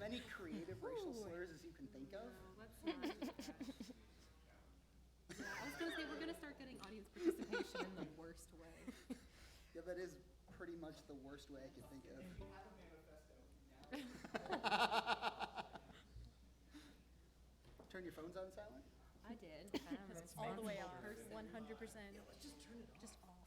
many creative racial slurs as you can think of. No, let's not do that. Yeah, I was going to say, we're going to start getting audience participation in the worst way. Yeah, that is pretty much the worst way I could think of. Turn your phones on silent? I did. All the way off, Person. 100%. Just turn it Just off.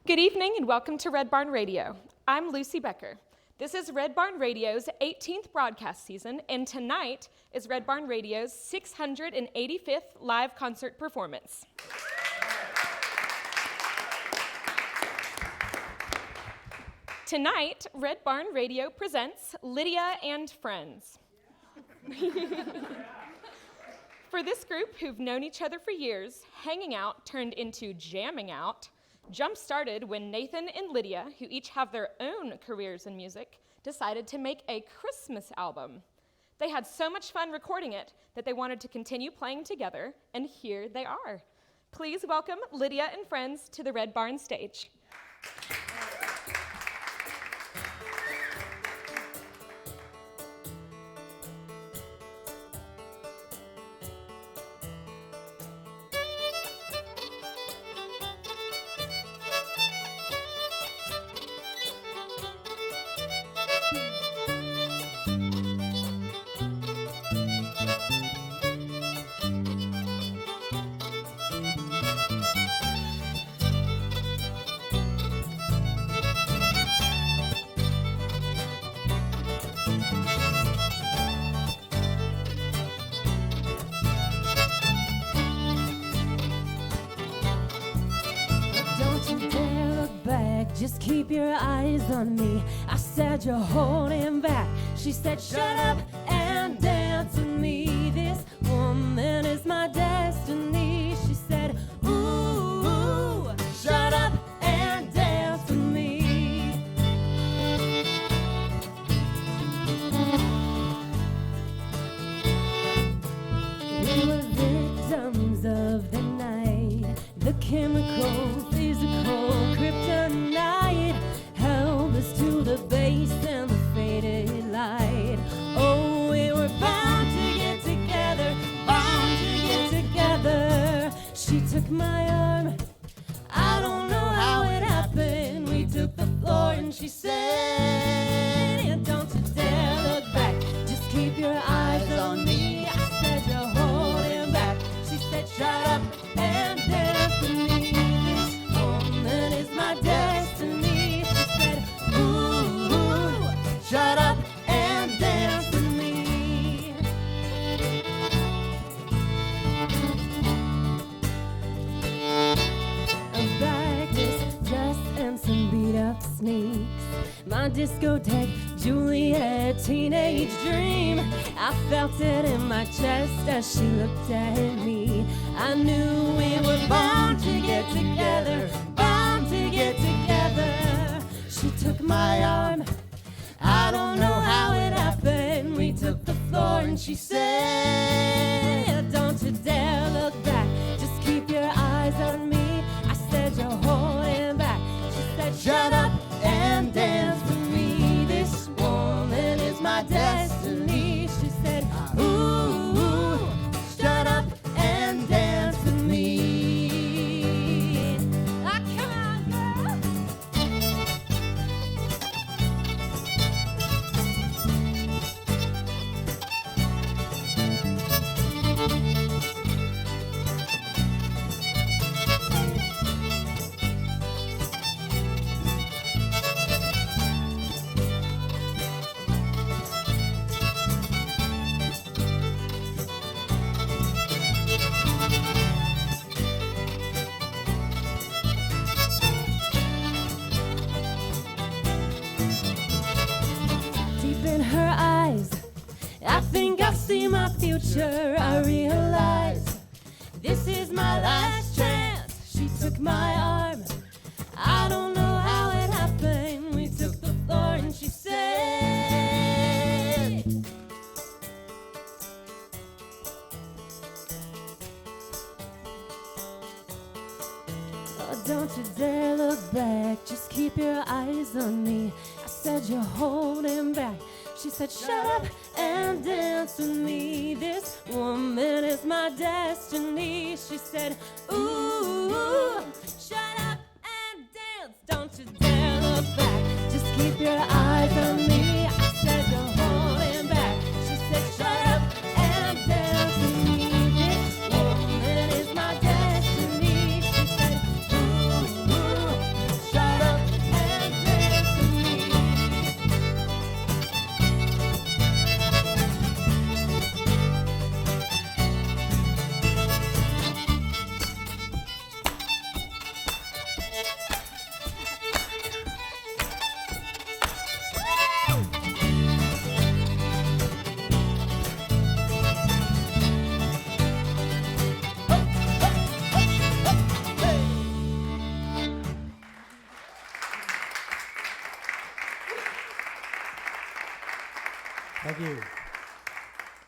Good evening and welcome to Red Barn Radio. I'm Lucy Becker. This is Red Barn Radio's 18th broadcast season, and tonight is Red Barn Radio's 685th live concert performance. Tonight, Red Barn Radio presents Lydia and Friends. For this group who've known each other for years, hanging out turned into jamming out jump-started when Nathan and Lydia, who each have their own careers in music, decided to make a Christmas album. They had so much fun recording it that they wanted to continue playing together, and here they are. Please welcome Lydia and Friends to the Red Barn stage. Just keep your eyes on me. I said you're holding back. She said shut up and dance with me. This woman is my destiny. She said ooh, shut up and dance with me. We were victims of the night. The chemicals, physical, kryptonite held us to the base and the faded light. Oh, we were bound to get together, bound to get together. She took my arm, I don't know how it happened. We took the floor and she said, don't you dare look back, just keep your eyes on me. I said you're holding back. She said shut up and dance with me. This woman is my destiny. She said ooh, shut up and dance with me. A backless dress and some beat-up sneaks. My discotheque, Juliet, teenage dream. I felt it in my chest as she looked at me. I knew we were bound to get together, bound to get together. She took my arm, I don't know how it happened. We took the floor and she said, don't you dare look back, just keep your eyes on me. I said you're holding back. She said shut up and dance with me. This woman is my destiny. She said ooh, shut up and dance with me. Ah, come on, girl. future, I realized this is my last chance. She took my arm, I don't know how it happened. We took the floor and she said, oh, don't you dare look back, just keep your eyes on me. I said, you're holding back. She said, shut up and dance with me. This woman is my destiny. She said, ooh, shut up and dance. Don't you dare look back, just keep your eyes on me. I said, you're holding back. She said, shut up and dance with me. This woman is my destiny. She said, ooh, shut up and dance with me. Thank you.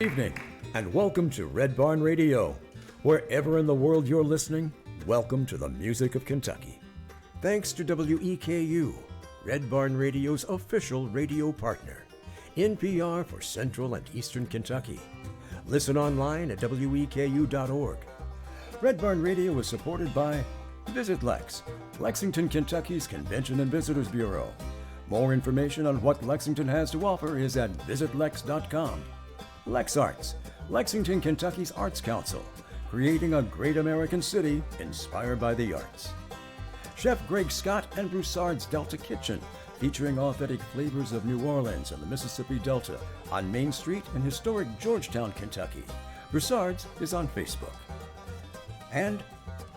Evening, and welcome to Red Barn Radio. Wherever in the world you're listening, welcome to the music of Kentucky. Thanks to WEKU, Red Barn Radio's official radio partner, NPR for Central and Eastern Kentucky. Listen online at weku.org. Red Barn Radio is supported by Visit Lex, Lexington, Kentucky's Convention and Visitors Bureau. More information on what Lexington has to offer is at visitlex.com. Lex Arts, Lexington, Kentucky's Arts Council, creating a great American city inspired by the arts. Chef Greg Scott and Broussard's Delta Kitchen, featuring authentic flavors of New Orleans and the Mississippi Delta on Main Street in historic Georgetown, Kentucky. Broussard's is on Facebook. And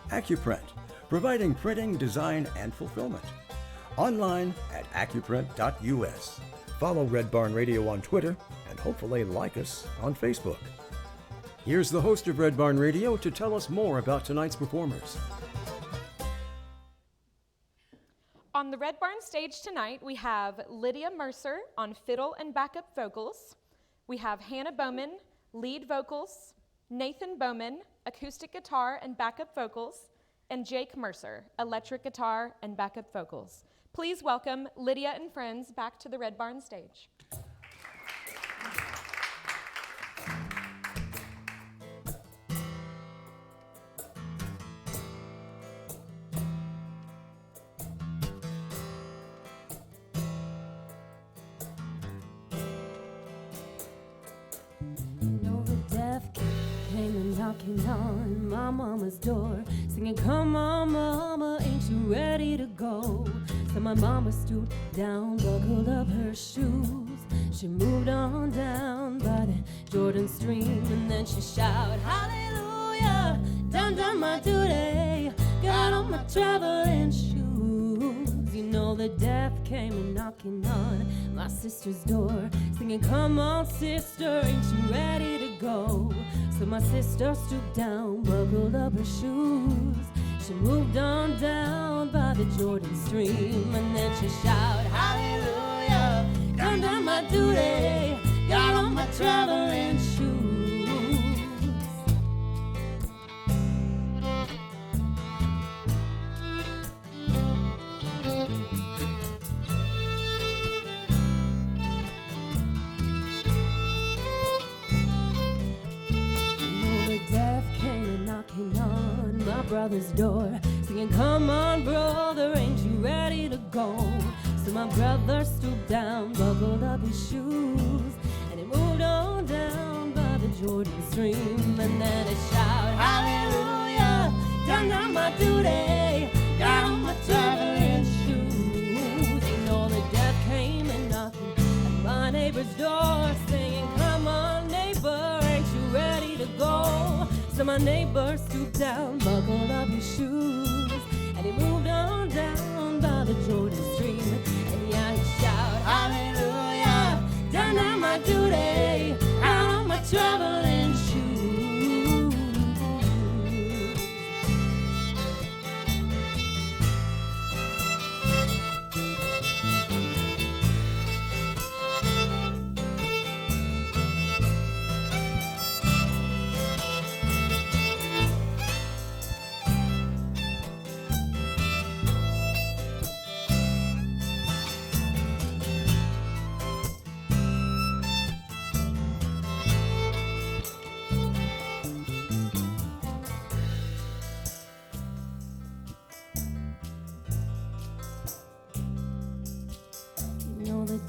AccuPrint, providing printing, design, and fulfillment. Online at accuprint.us. Follow Red Barn Radio on Twitter and hopefully like us on Facebook. Here's the host of Red Barn Radio to tell us more about tonight's performers. On the Red Barn stage tonight, we have Lydia Mercer on fiddle and backup vocals. We have Hannah Bowman, lead vocals, Nathan Bowman, acoustic guitar and backup vocals, and Jake Mercer, electric guitar and backup vocals. Please welcome Lydia and friends back to the Red Barn stage. Knocking on my mama's door, singing, come on, mama, ain't you ready to go? So my mama stooped down, buckled up her shoes. She moved on down by the Jordan stream, and then she shouted, hallelujah, done my duty, got on my traveling shoes. You know the death came a knocking on my sister's door, singing, come on, sister, ain't you ready to go? So my sister stooped down, buckled up her shoes. She moved on down by the Jordan stream, and then she shouted, hallelujah, done my duty, got on my traveling shoes. On my brother's door, singing, come on, brother, ain't you ready to go? So my brother stooped down, buckled up his shoes, and he moved on down by the Jordan stream, and then he shouted, hallelujah, done my duty, got on my traveling shoes. You know the death came and knocking at my neighbor's door, singing, come on, neighbor, ain't you ready to go? So my neighbor stooped down, buckled up his shoes, and he moved on down by the Jordan stream. And yeah, he shouted, hallelujah, done my duty, out on my traveling shoes.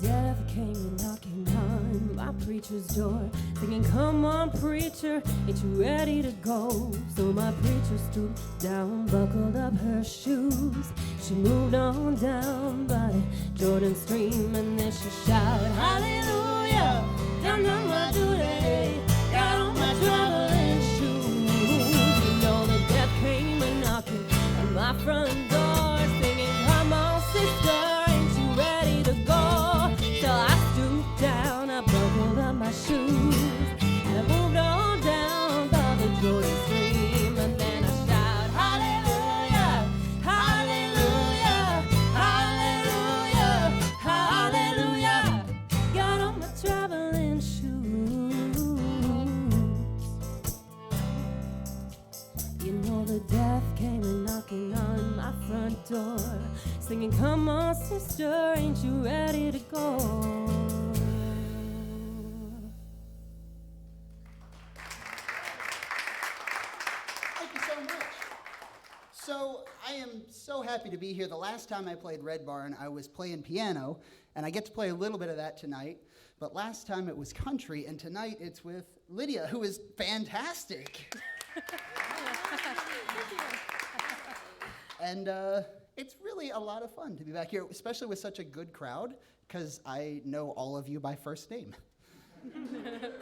death came knocking on my preacher's door, singing, "Come on, preacher, ain't you ready to go?" So my preacher stooped down, buckled up her shoes. She moved on down by the Jordan stream, and then she shouted, "Hallelujah, done my duty, got on my traveling shoes." You know the death came knocking on my front door, singing, "Come on, sister, ain't you ready to go?" So I stooped down, I buckled up my shoes, and I moved on down by the Jordan stream, and then I shout, "Hallelujah, hallelujah, hallelujah, hallelujah." Got on my traveling shoes. You know the death came knocking on my front door, singing, "Come on, sister, ain't you ready to go?" Thank you so much. So I am so happy to be here. The last time I played Red Barn, I was playing piano, and I get to play a little bit of that tonight. But last time it was country, and tonight it's with Lydia, who is fantastic. And it's really a lot of fun to be back here, especially with such a good crowd, because I know all of you by first name.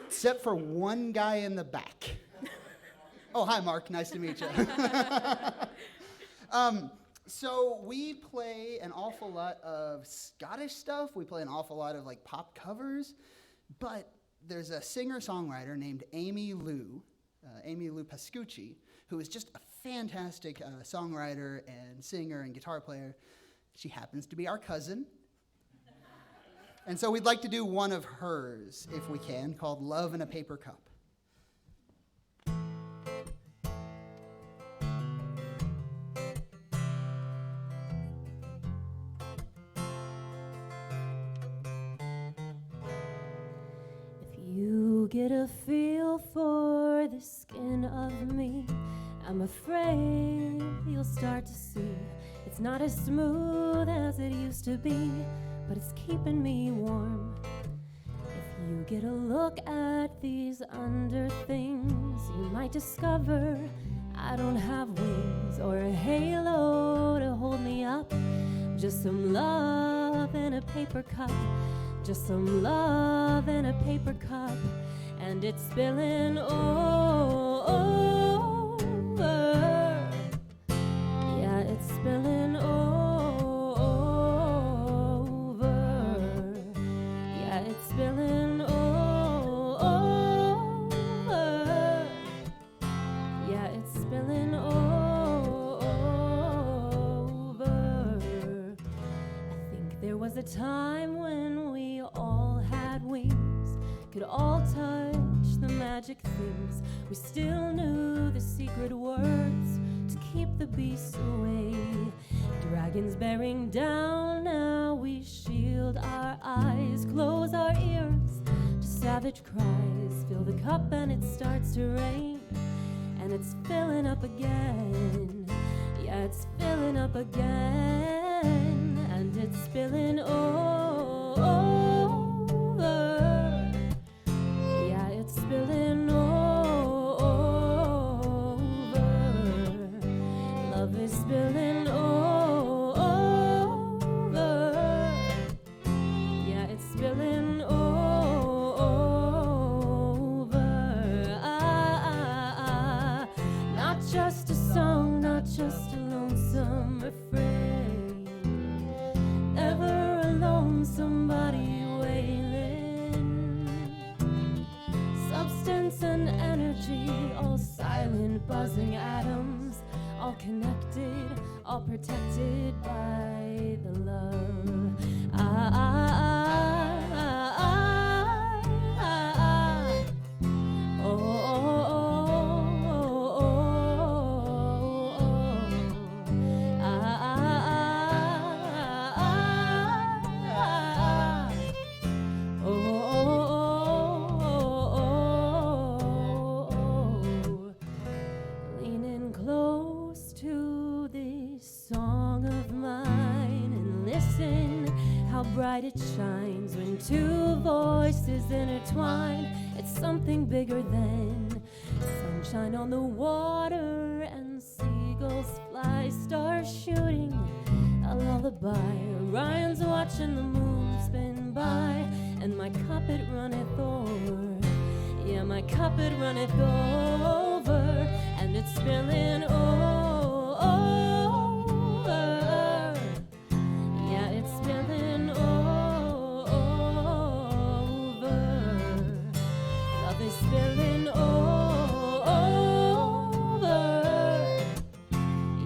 Except for one guy in the back. Oh, hi, Mark. Nice to meet you. So we play an awful lot of Scottish stuff. We play an awful lot of like pop covers. But there's a singer-songwriter named Amy Lou Pascucci, who is just a fantastic songwriter and singer and guitar player. She happens to be our cousin. And so we'd like to do one of hers, if we can, called "Love in a Paper Cup." If you get a feel for the skin of me, I'm afraid you'll start to see it's not as smooth as it used to be, but it's keeping me warm. If you get a look at these under things, you might discover I don't have wings or a halo to hold me up. Just some love in a paper cup, just some love in a paper cup, and it's spilling over. Yeah, it's spilling over. Yeah, it's spilling over. Yeah, it's spilling over. I think there was a time when we all had wings, could all touch the magic things. We still knew the secret words to keep the beasts away. Dragons bearing down, now we shield our eyes, close our ears to savage cries. Fill the cup and it starts to rain, and it's filling up again. Yeah, it's filling up again, and it's spilling over. Yeah, it's spilling over. Love is spilling over. Yeah, it's spilling over. Not just a song, not just a lonesome refrain. Never alone, somebody wailing. Substance and energy, all silent, buzzing atoms, all connected, all protected by the love. Leaning close to this song of mine and listen bright it shines when two voices intertwine. It's something bigger than sunshine on the water and seagulls fly, stars shooting a lullaby. Orion's watching the moon spin by, and my cup it runneth over. Yeah, my cup it runneth over, and it's spilling over. Yeah, it's spilling over. Love is spilling over.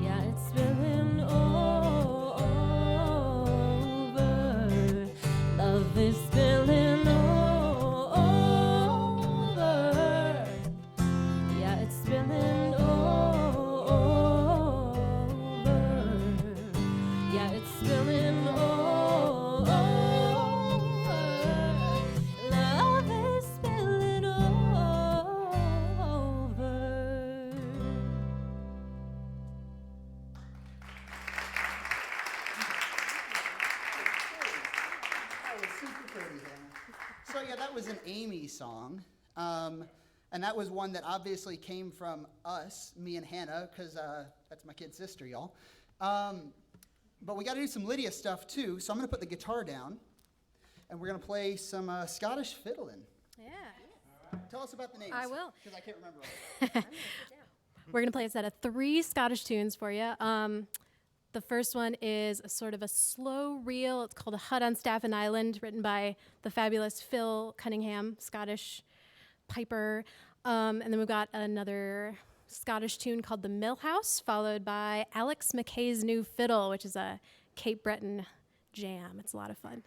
Yeah, it's spilling over. Love is spilling over. Yeah, it's spilling over. Yeah, it's spilling over. Love is spilling over. That was super pretty, Hannah. So yeah, that was an Amy song. And that was one that obviously came from us, me and Hannah, because that's my kid sister, y'all. But we got to do some Lydia stuff too, so I'm going to put the guitar down, and we're going to play some Scottish fiddling. Yeah. Tell us about the names. I will. Because I can't remember all. We're going to play a set of 3 Scottish tunes for you. The first one is a sort of a slow reel. It's called A Hut on Staffin Island, written by the fabulous Phil Cunningham, Scottish piper. And then we've got another Scottish tune called The Mill House, followed by Alex McKay's New Fiddle, which is a Cape Breton jam. It's a lot of fun.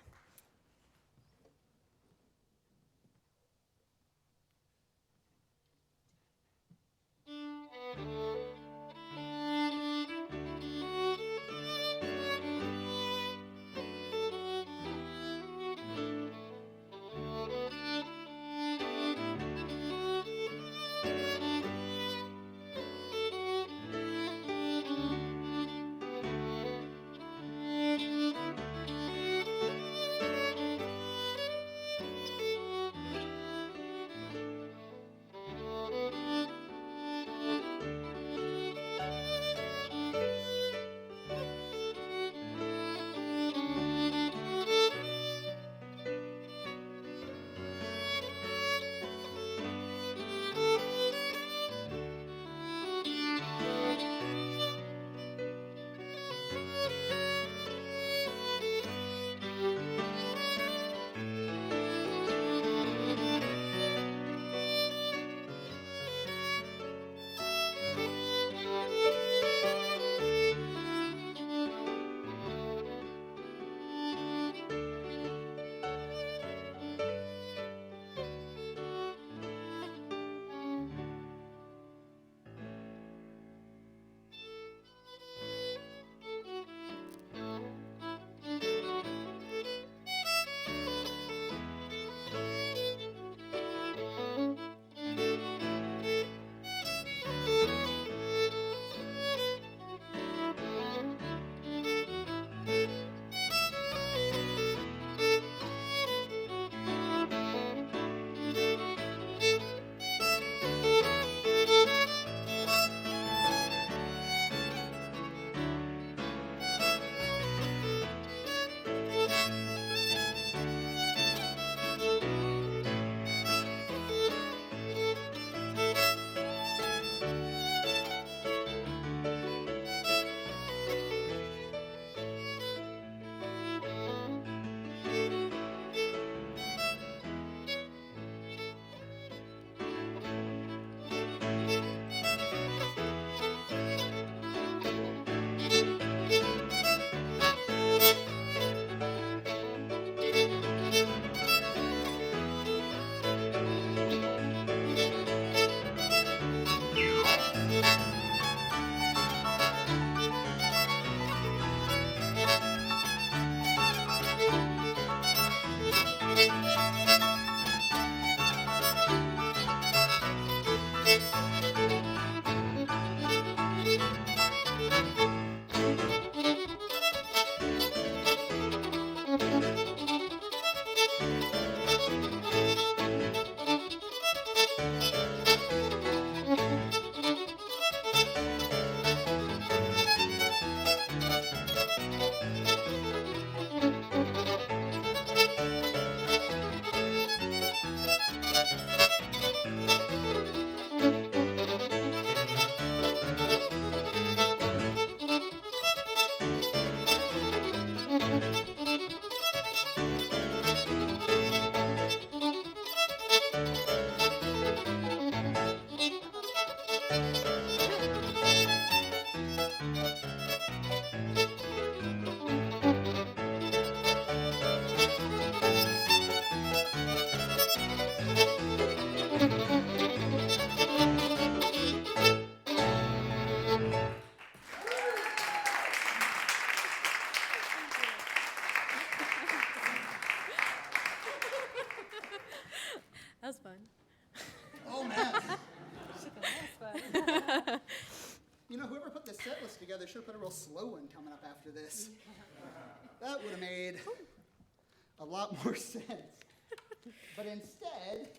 us together. Should have put a real slow one coming up after this. That would have made a lot more sense. But instead,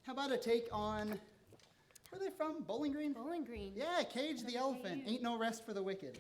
how about a take on, where are they from? Bowling Green? Bowling Green. Yeah, Cage the Elephant. Ain't no rest for the wicked.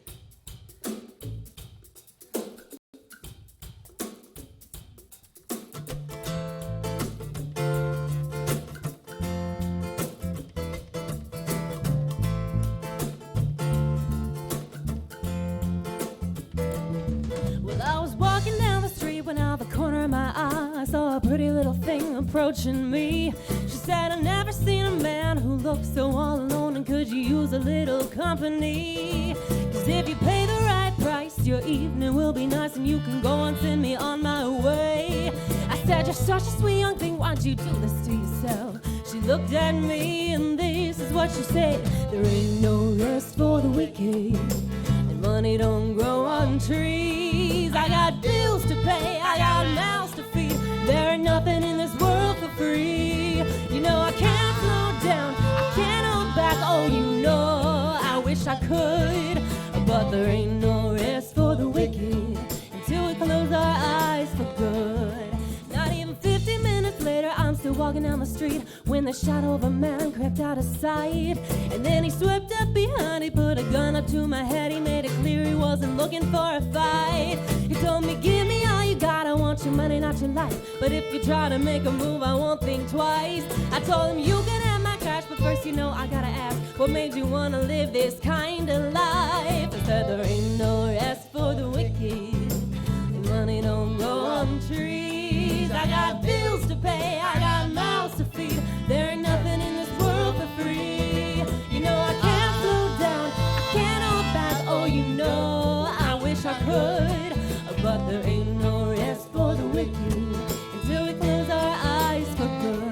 Well, I was walking down the street when out of the corner of my eye I saw a pretty little thing approaching me. She said, I've never seen a man who looks so all alone, and could you use a little company? 'Cause if you pay the right price, your evening will be nice, and you can go and send me on my way. I said, you're such a sweet young thing, why'd you do this to yourself? She looked at me and this is what she said: there ain't no rest for the wicked, and money don't grow on trees. I got bills to pay, I got mouths to feed, there ain't nothing in this world for free. You know I can't slow down, I can't hold back, oh you know I wish I could, but there ain't no rest for the wicked until we close our eyes for good. Not even 50 minutes later, I'm still walking down the street when the shadow of a man crept out of sight. And then he swept up behind, he put a gun up to my head, he made it clear he wasn't looking for a fight. He told me, give me all you got, I want your money, not your life, but if you try to make a move, I won't think twice. I told him, you can have my cash, but first you know I gotta ask, what made you wanna live this kind of life? I said, there ain't no rest for the wicked, and money don't grow on trees. I got bills to pay, I got mouths to feed, there ain't nothing in this world for free. You know I can't slow down, I can't hold back, oh you know I wish I could, but there ain't no rest for the wicked until we close our eyes for good.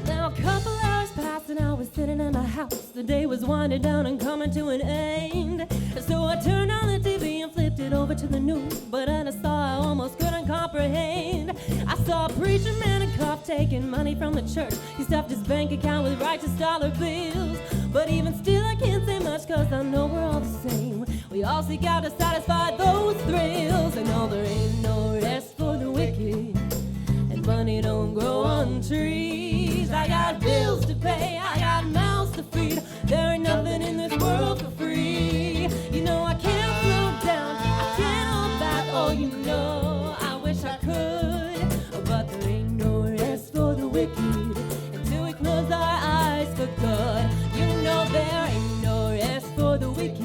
Now a couple hours passed and I was sitting in my house. The day was winding down and coming to an end. So I turned on the TV and flipped it over to the news. But then I saw I almost couldn't comprehend. I saw a preacher man in cuff taking money from the church. He stuffed his bank account with righteous dollar bills. But even still I can't say much, 'cause I know we're all the same. We all seek out to satisfy those thrills. I know there ain't no rest for the wicked, and money don't grow on trees. I got bills to pay, I got mouths to feed, there ain't nothing in this world for free. You know I can't slow down, I can't hold back, oh you know I wish I could, but there ain't no rest for the wicked until we close our eyes for good. You know there ain't no rest for the wicked,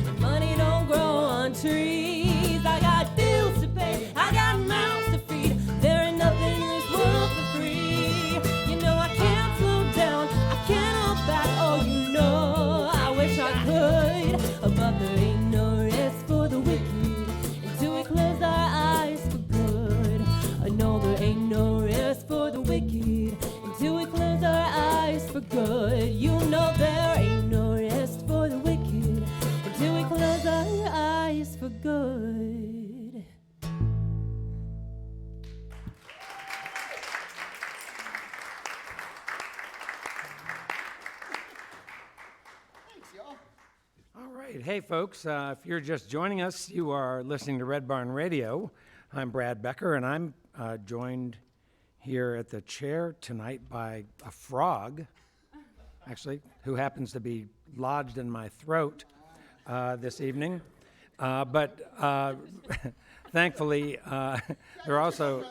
and money don't grow on trees. I got bills to pay, I got mouths to feed, there ain't nothing in this world for free. You know I can't slow down, I can't hold back, oh you know I wish I could, but there ain't no rest for the wicked until we close our eyes for good. I know there ain't no rest for the wicked until we close our eyes for good. You know there ain't no rest for the wicked until we close our eyes for good. Thanks, y'all. All right. Hey, folks, if you're just joining us, you are listening to Red Barn Radio. I'm Brad Becker, and I'm joined here at the chair tonight by a frog, actually, who happens to be lodged in my throat this evening. But thankfully, there are also...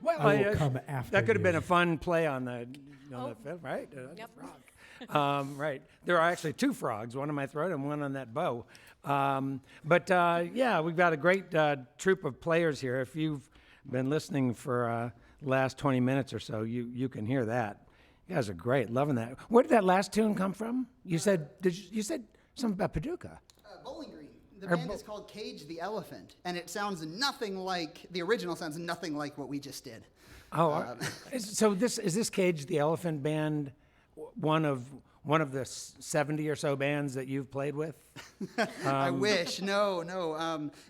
Well, I will come after that could have been you. a fun play on the film, right? Yep. Frog. Right. There are actually two frogs, one in my throat and one on that bow. Yeah, we've got a great troupe of players here. If you've been listening for last 20 minutes or so, you can hear that. You guys are great, loving that. Where did that last tune come from? You said you said something about Paducah. Bowling Green. The band is called Cage the Elephant, and it sounds nothing like, the original sounds nothing like what we just did. So is this Cage the Elephant band one of the 70 or so bands that you've played with? Um, I wish. No.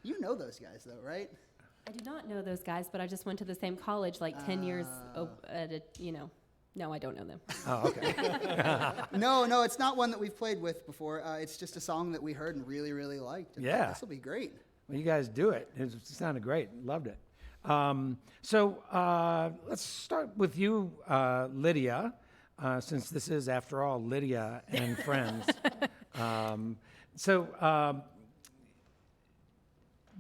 You know those guys, though, right? I do not know those guys, but I just went to the same college like 10 years no, I don't know them. Oh, okay. No, it's not one that we've played with before. It's just a song that we heard and really, really liked. And Yeah. This will be great. Well, you guys do it. It sounded great. Loved it. Let's start with you, Lydia, since this is, after all, Lydia and Friends.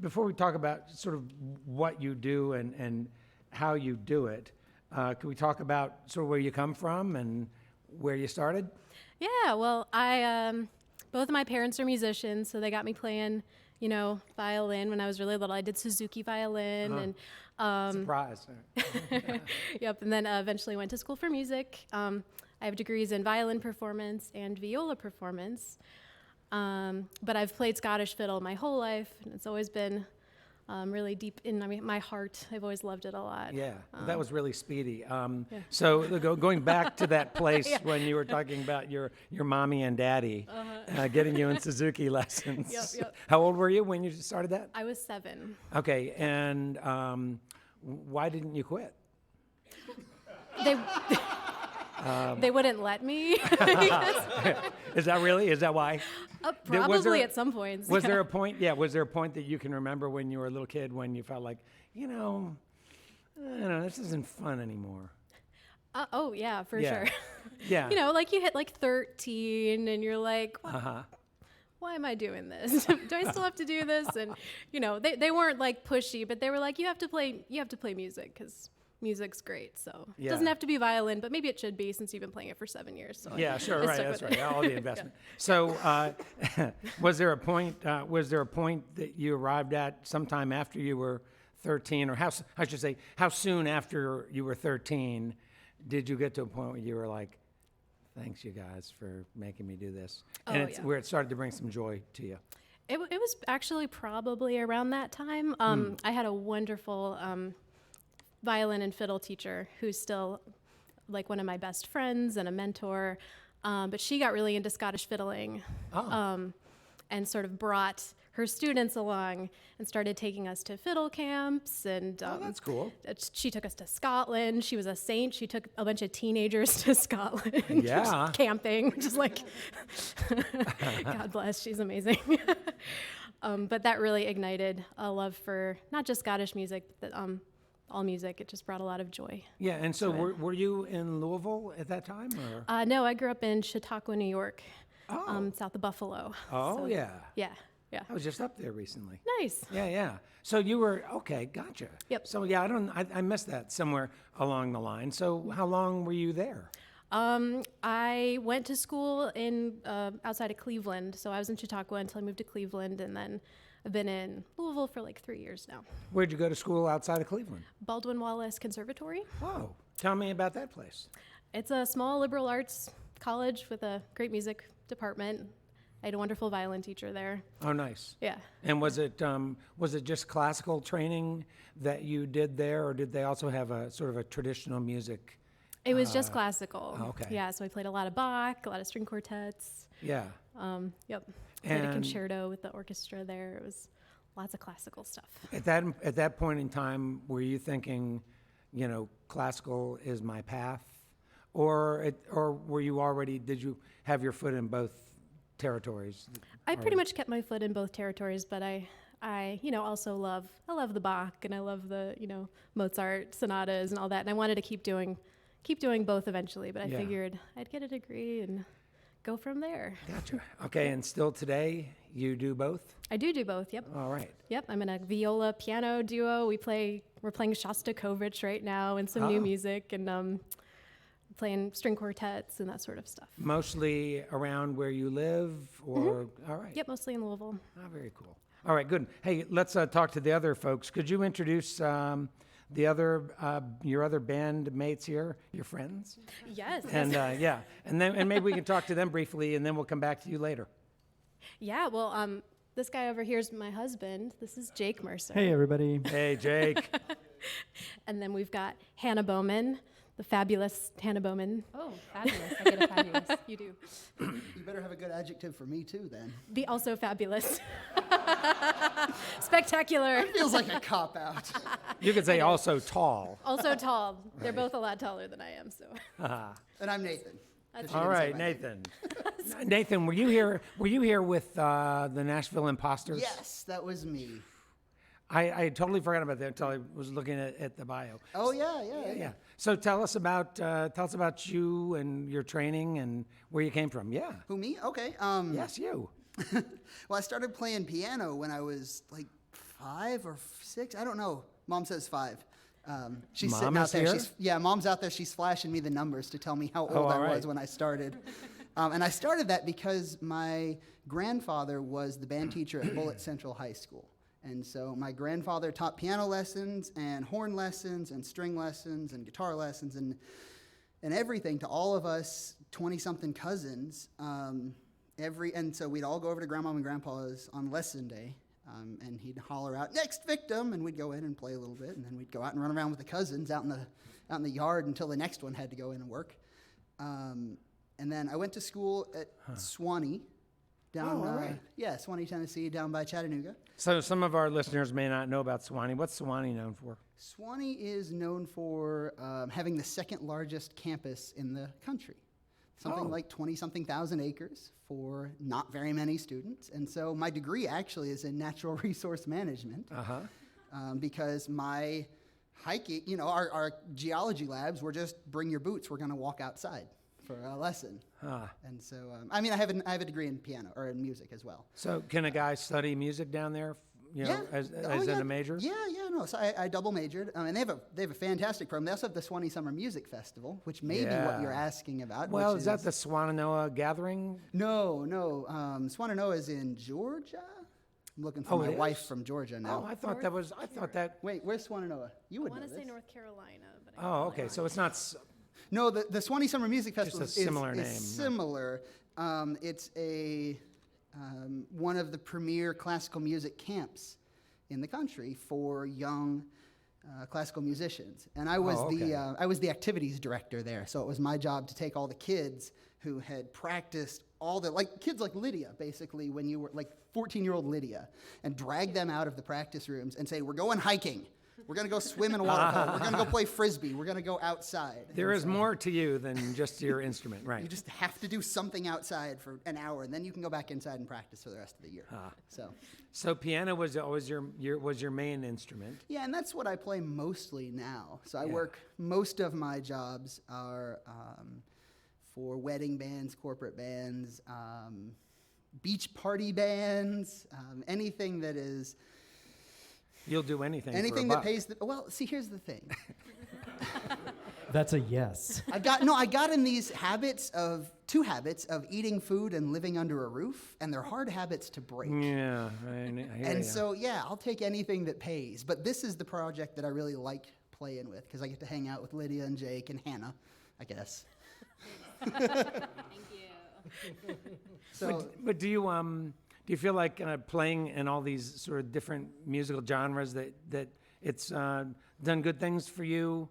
Before we talk about sort of what you do and how you do it, can we talk about sort of where you come from and where you started? Yeah, well, both of my parents are musicians, so they got me playing, violin when I was really little. I did Suzuki violin and Surprise. yep, and then eventually went to school for music. I have degrees in violin performance and viola performance, but I've played Scottish fiddle my whole life, and it's always been really deep in my heart. I've always loved it a lot. Yeah, that was really speedy. So going back to that place when you were talking about your mommy and daddy getting you in Suzuki lessons. Yep. How old were you when you started that? I was 7. Okay, and why didn't you quit? They wouldn't let me. Is that why? Probably at some points. Was there a point? Yeah, was there a point that you can remember when you were a little kid when you felt like, I don't know, this isn't fun anymore? Oh yeah, for Yeah. sure. Yeah. Like you hit like 13 and you're like, why am I doing this? Do I still have to do this? And they weren't like pushy, but they were like, you have to play music because music's great. So it doesn't have to be violin, but maybe it should be since you've been playing it for 7 years. So Yeah, sure, I right, stuck that's with right. it. All the investment. So, was there a point that you arrived at sometime after you were 13, or how soon after you were 13 did you get to a point where you were like, thanks you guys for making me do this, and it's where it started to bring some joy to you? It was actually probably around that time. I had a wonderful violin and fiddle teacher who's still like one of my best friends and a mentor, but she got really into Scottish fiddling and sort of brought her students along and started taking us to fiddle camps, and That's cool. she took us to Scotland. She was a saint. She took a bunch of teenagers to Scotland Yeah. just camping, which is like God bless, she's amazing. But that really ignited a love for not just Scottish music, but all music. It just brought a lot of joy. Yeah, and so were you in Louisville at that time, or? No, I grew up in Chautauqua, New York, south of Buffalo. Oh, So, yeah. Yeah. I was just up there recently. Nice. Yeah. So you were, okay, gotcha. Yep. So yeah, I missed that somewhere along the line. So how long were you there? I went to school in outside of Cleveland, so I was in Chautauqua until I moved to Cleveland, and then I've been in Louisville for like 3 years now. Where'd you go to school outside of Cleveland? Baldwin Wallace Conservatory. Oh, tell me about that place. It's a small liberal arts college with a great music department. I had a wonderful violin teacher there. Oh, nice. Yeah. And was it just classical training that you did there, or did they also have a sort of a traditional music? It was just classical. okay. Yeah, so I played a lot of Bach, a lot of string quartets. Yeah. Yep. Played a And- concerto with the orchestra there. It was lots of classical stuff. At that point in time, were you thinking, classical is my path, or were you already? Did you have your foot in both territories? I pretty much kept my foot in both territories, but I also love the Bach, and I love the, Mozart sonatas and all that. And I wanted to keep doing both eventually, but I figured I'd get a degree and go from there. Gotcha. Okay, and still today you do both? I do both. Yep. All right. Yep. I'm in a viola piano duo. We're playing Shostakovich right now and some new music, and playing string quartets and that sort of stuff. Mostly around where you live, or all right. Yep, mostly in Louisville. Oh, very cool. All right, good. Hey, let's talk to the other folks. Could you introduce your other band mates here, your friends? Yes. And and maybe we can talk to them briefly, and then we'll come back to you later. Yeah. Well, This guy over here is my husband. This is Jake Mercer. Hey, everybody. Hey, Jake. And then we've got Hannah Bowman, the fabulous Hannah Bowman. Oh, fabulous. I get a fabulous. You do. You better have a good adjective for me too, then. The also fabulous. Spectacular. Feels like a cop out. You could say also tall. Also tall. They're both a lot taller than I am, so. And I'm Nathan. That's All right, Nathan. Nathan, were you here? Were you here with the Nashville Imposters? Yes, that was me. I totally forgot about that until I was looking at the bio. Oh yeah. Yeah. So tell us about you and your training and where you came from. Yeah. Who, me? Okay. Yes, you. Well, I started playing piano when I was like 5 or 6. I don't know. Mom says 5. She's Mom sitting out is there. here? Mom's out there. She's flashing me the numbers to tell me how old all I right. was when I started. And I started that because my grandfather was the band teacher at Bullitt Central High School. And so my grandfather taught piano lessons and horn lessons and string lessons and guitar lessons and everything to all of us 20-something cousins. And so we'd all go over to Grandma and Grandpa's on lesson day. And he'd holler out, "Next victim," and we'd go in and play a little bit, and then we'd go out and run around with the cousins out in the yard until the next one had to go in and work. And then I went to school at Swanee, down, all right. Swanee, Tennessee, down by Chattanooga. So some of our listeners may not know about Swanee. What's Swanee known for? Swanee is known for having the second largest campus in the country. Something like 20-something thousand acres for not very many students. And so my degree actually is in natural resource management. Because my hiking, our geology labs were just bring your boots, we're going to walk outside for a lesson. And so, I have a degree in piano or in music as well. So can a guy study music down there? As in a major? Yeah. So I double majored, and they have a fantastic program. They also have the Swanee Summer Music Festival, which may be what you're asking about. Well, which is that the Swannanoa gathering? No. Swannanoa is in Georgia. I'm looking for my it wife is? from Georgia now. Oh, I thought that. Wait, where's Swannanoa? You I would want know to this. say North Carolina, but I Oh, okay. So it's not. No, the Swanee Summer Music Festival Just a similar is name. similar. It's one of the premier classical music camps in the country for young classical musicians. And I was I was the activities director there, so it was my job to take all the kids who had practiced kids like Lydia, basically, when you were like 14-year-old Lydia, and drag them out of the practice rooms and say, "We're going hiking. We're going to go swim in a waterfall. We're going to go play Frisbee. We're going to go outside." There is more to you than just your instrument, right? You just have to do something outside for an hour, and then you can go back inside and practice for the rest of the year. So piano was always your main instrument. Yeah, and that's what I play mostly now. So I work, most of my jobs are for wedding bands, corporate bands, beach party bands, anything that is... You'll do anything. Anything for a that buck. pays the... Well, see, here's the thing. That's a yes. I got in these two habits of eating food and living under a roof, and they're hard habits to break. Yeah, I hear And ya. so, I'll take anything that pays. But this is the project that I really like playing with, because I get to hang out with Lydia and Jake and Hannah, I guess. Thank you. So, But do you feel like playing in all these sort of different musical genres that it's done good things for you,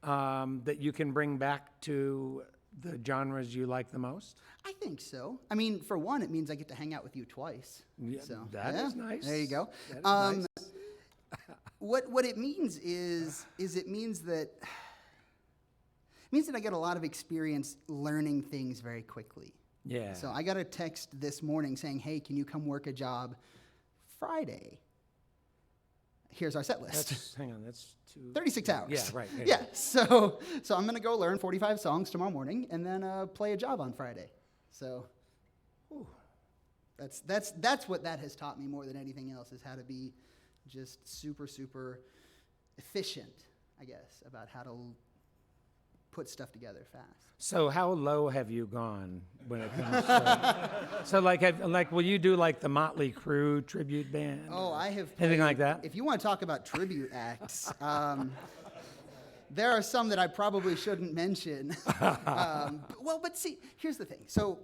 that you can bring back to the genres you like the most? I think so. I mean, for one, it means I get to hang out with you twice. Yeah, So, that is nice. There you go. That is nice. What it means is it means that I get a lot of experience learning things very quickly. Yeah. So I got a text this morning saying, "Hey, can you come work a job Friday?" Here's our set list. Hang on, that's 36 hours. Yeah, right. Yeah. So I'm going to go learn 45 songs tomorrow morning and then play a job on Friday. So that's what that has taught me more than anything else, is how to be just super, super efficient, I guess, about how to put stuff together fast. So how low have you gone when it comes to... So like will you do like the Motley Crue tribute band? Oh, I have Anything played- like that? If you want to talk about tribute acts, there are some that I probably shouldn't mention. But see, here's the thing. So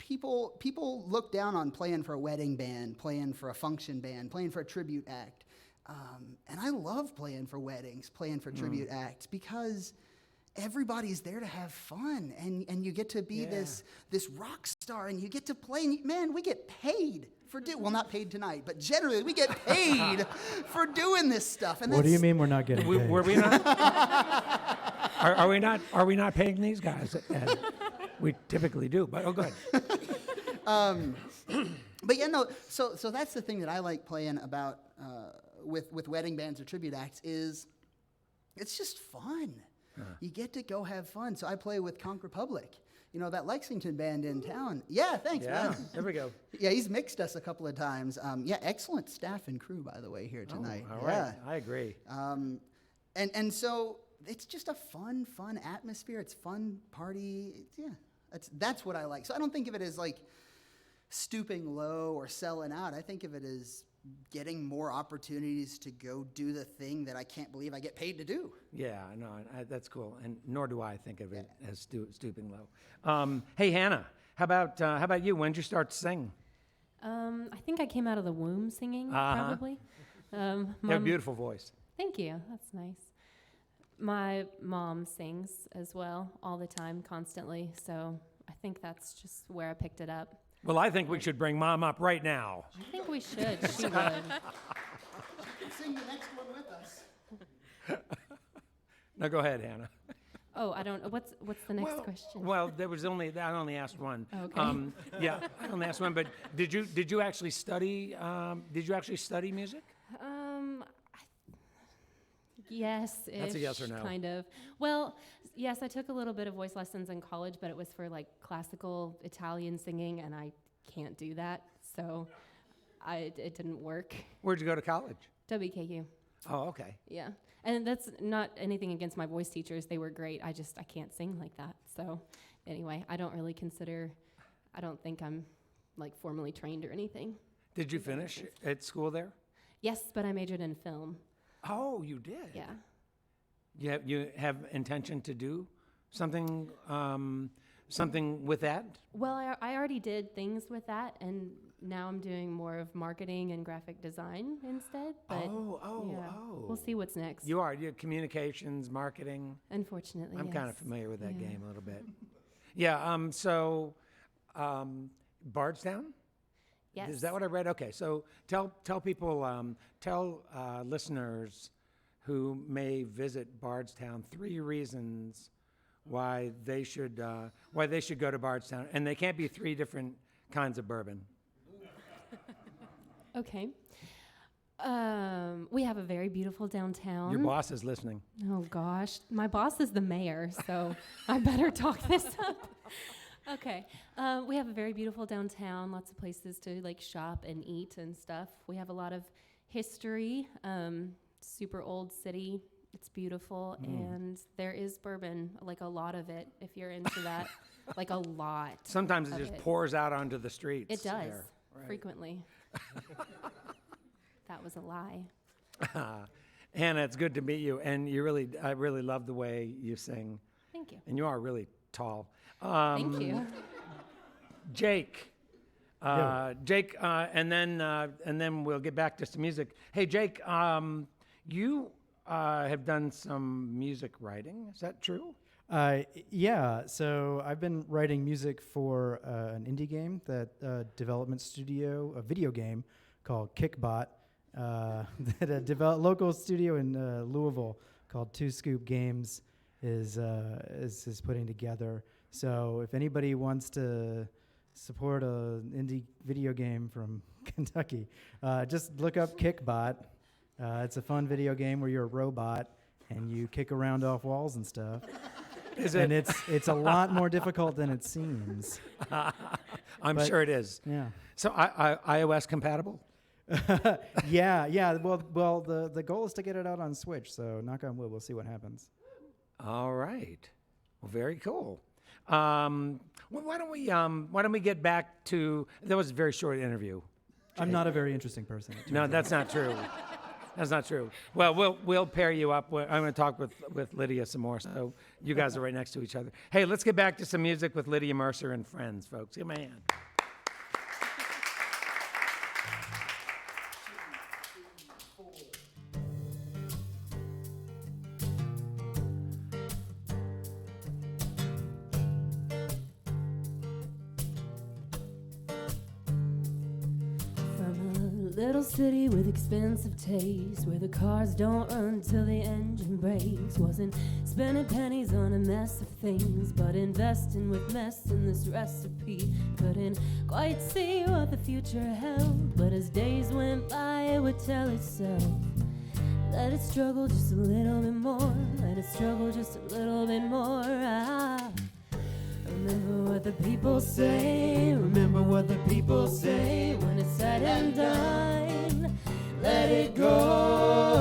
people look down on playing for a wedding band, playing for a function band, playing for a tribute act. And I love playing for weddings, playing for tribute acts, because everybody's there to have fun, and you get to be this rock star, and you get to play, and man, we get paid for well, not paid tonight, but generally we get paid for doing this stuff. And What do you mean we're not getting paid? Were we not? Are we not? Are we not paying these guys? We typically do, but go ahead. But yeah, no. So that's the thing that I like playing about with wedding bands or tribute acts is it's just fun. You get to go have fun. So I play with Conch Republic, that Lexington band in town. Yeah, thanks, man. There we go. Yeah, he's mixed us a couple of times. Excellent staff and crew, by the way, here tonight. All right, I agree. And so it's just a fun atmosphere. It's fun party. That's what I like. So I don't think of it as like stooping low or selling out. I think of it as getting more opportunities to go do the thing that I can't believe I get paid to do. Yeah, no, that's cool, and nor do I think of it as stooping low. Hey, Hannah, how about you? When did you start to sing? I think I came out of the womb singing, probably. You have a beautiful voice. Thank you. That's nice. My mom sings as well all the time, constantly. So I think that's just where I picked it up. Well, I think we should bring Mom up right now. I think we should. She would. Sing the next one with us. Now go ahead, Hannah. Oh, I don't. What's the next question? Well, I only asked one. Okay. Yeah, I only asked one. But did you actually study? Did you actually study music? Yes. That's a yes or no. Kind of. Well, yes, I took a little bit of voice lessons in college, but it was for like classical Italian singing, and I can't do that, so it didn't work. Where'd you go to college? WKU. Oh, okay. Yeah, and that's not anything against my voice teachers. They were great. I can't sing like that. So anyway, I don't think I'm like formally trained or anything. Did you finish at school there? Yes, but I majored in film. Oh, you did? Yeah. You have intention to do something with that? Well, I already did things with that, and now I'm doing more of marketing and graphic design instead. But we'll see what's next. You're communications, marketing. Unfortunately, I'm yes. kind of familiar with that game a little bit. Yeah. So, Bardstown. Yes. Is that what I read? Okay. So tell people, listeners who may visit Bardstown 3 reasons why they should go to Bardstown, and they can't be 3 different kinds of bourbon. Okay. We have a very beautiful downtown. Your boss is listening. Oh gosh, my boss is the mayor, so I better talk this up. Okay. We have a very beautiful downtown, lots of places to like shop and eat and stuff. We have a lot of history, super old city. It's beautiful, and there is bourbon, like a lot of it, if you're into that, like a lot. Sometimes it just pours out onto the streets. It does, there. Right. frequently. That was a lie. Hannah, it's good to meet you, and I really love the way you sing. Thank you. And you are really tall. Thank you. Jake. Jake, and then we'll get back to some music. Hey, Jake, you have done some music writing. Is that true? Yeah, so I've been writing music for an indie game that development studio, a video game called Kickbot, that a local studio in Louisville called Two Scoop Games is putting together. So if anybody wants to support an indie video game from Kentucky, just look up Kickbot. It's a fun video game where you're a robot and you kick around off walls and stuff. And it's a lot more difficult than it seems. I'm sure it is. Yeah. So iOS compatible? Yeah. Well, the goal is to get it out on Switch. So knock on wood, we'll see what happens. All right. Well, very cool. Well, why don't we get back to, that was a very short interview. I'm not a very interesting person. No, that's not true. That's not true. Well, we'll pair you up. I'm going to talk with Lydia some more, so you guys are right next to each other. Hey, let's get back to some music with Lydia Mercer and friends, folks. Give me a hand. Little city with expensive taste, where the cars don't run till the engine breaks. Wasn't spending pennies on a mess of things, but investing with mess in this recipe. Couldn't quite see what the future held, but as days went by it would tell itself. Let it struggle just a little bit more, let it struggle just a little bit more. Remember what the people say, remember what the people say. When it's said and done, let it go.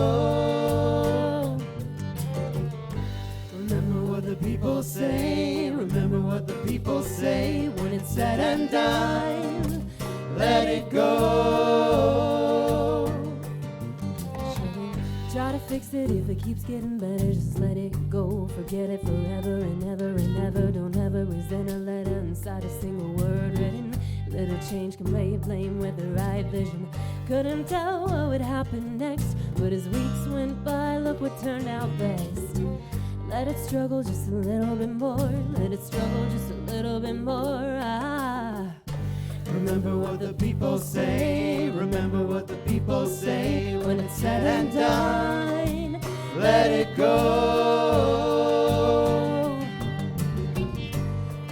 Remember what the people say, remember what the people say. When it's said and done, let it go. Try to fix it if it keeps getting better, just let it go. Forget it forever and ever and ever. Don't ever resent a letter inside a single word written. Little change can lay blame with the right vision. Couldn't tell what would happen next, but as weeks went by, look what turned out best. Let it struggle just a little bit more, let it struggle just a little bit more. Remember what the people say, remember what the people say. When it's said and done, let it go.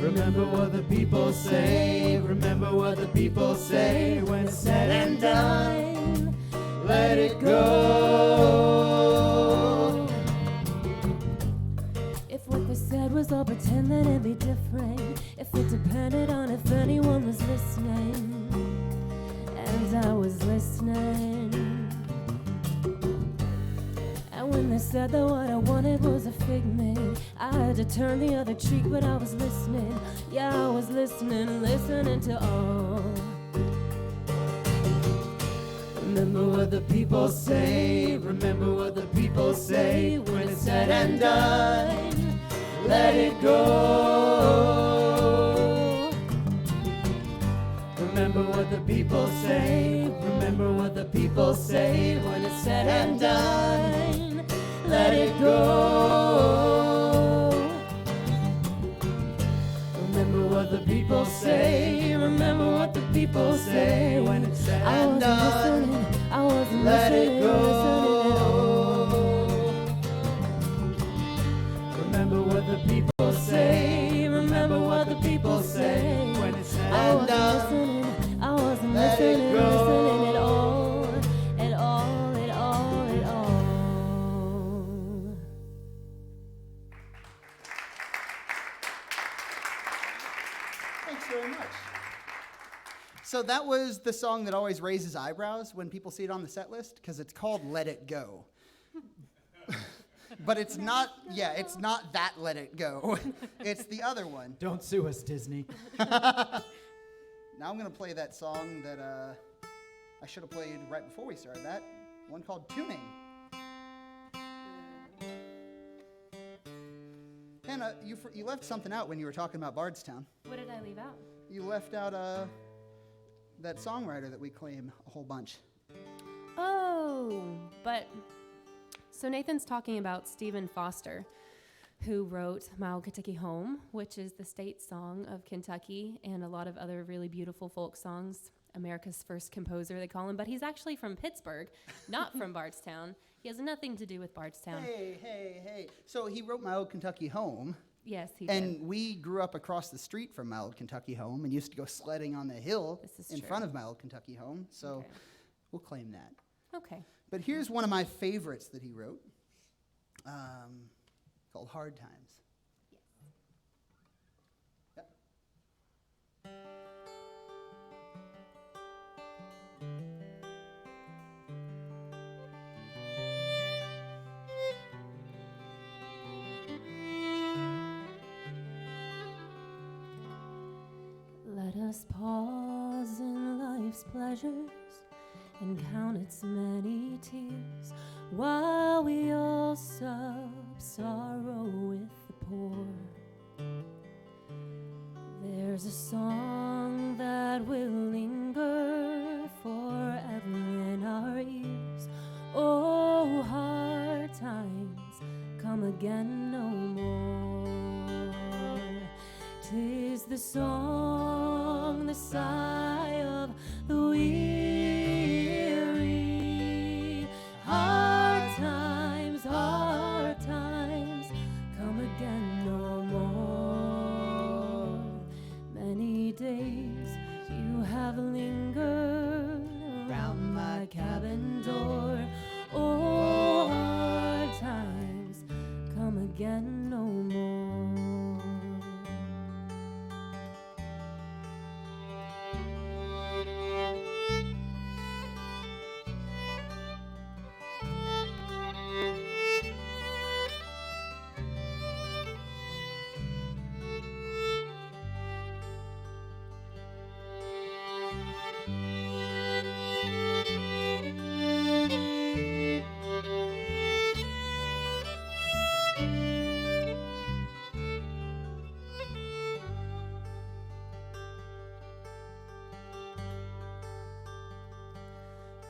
Remember what the people say, remember what the people say. When it's said and done, let it go. If what was said was all pretend, then it'd be different. If it depended on if anyone was listening, and I was listening. And when they said that what I wanted was a figment, I had to turn the other cheek, but I was listening. Yeah, I was listening, listening to all. Remember what the people say, remember what the people say. When it's said and done, let it go. Remember what the people say, remember what the people say. When it's said and done, let it go. Remember what the people say, remember what the people say. When it's said and done, I wasn't let listening, it go. Remember what the people say, remember what the people say. When it's said and done, I wasn't listening, listening at all, at all, at all, at all. Thanks very much. So that was the song that always raises eyebrows when people see it on the set list, because it's called Let It Go. But it's not, yeah, it's not that Let It Go. It's the other one. Don't sue us, Disney. Now I'm going to play that song that I should have played right before we started that, one called Tuning. Hannah, you left something out when you were talking about Bardstown. What did I leave out? You left out that songwriter that we claim a whole bunch. Oh, but so Nathan's talking about Stephen Foster, who wrote My Old Kentucky Home, which is the state song of Kentucky, and a lot of other really beautiful folk songs. America's first composer, they call him, but he's actually from Pittsburgh, not from Bardstown. He has nothing to do with Bardstown. Hey. So he wrote My Old Kentucky Home. Yes, he And did. we grew up across the street from My Old Kentucky Home and used to go sledding on the hill This is in true. front of My Old Kentucky Home. So Okay. we'll claim that. Okay. But here's one of my favorites that he wrote, called Hard Times. Yep. Let us pause in life's pleasures and count its many tears, while we all sub sorrow with the poor. There's a song that will linger forever in our ears. Oh, hard times come again no more. 'Tis the song, the sigh of the weary. Hard times come again no more. Many days you have lingered around my cabin door. Oh, hard times come again no more.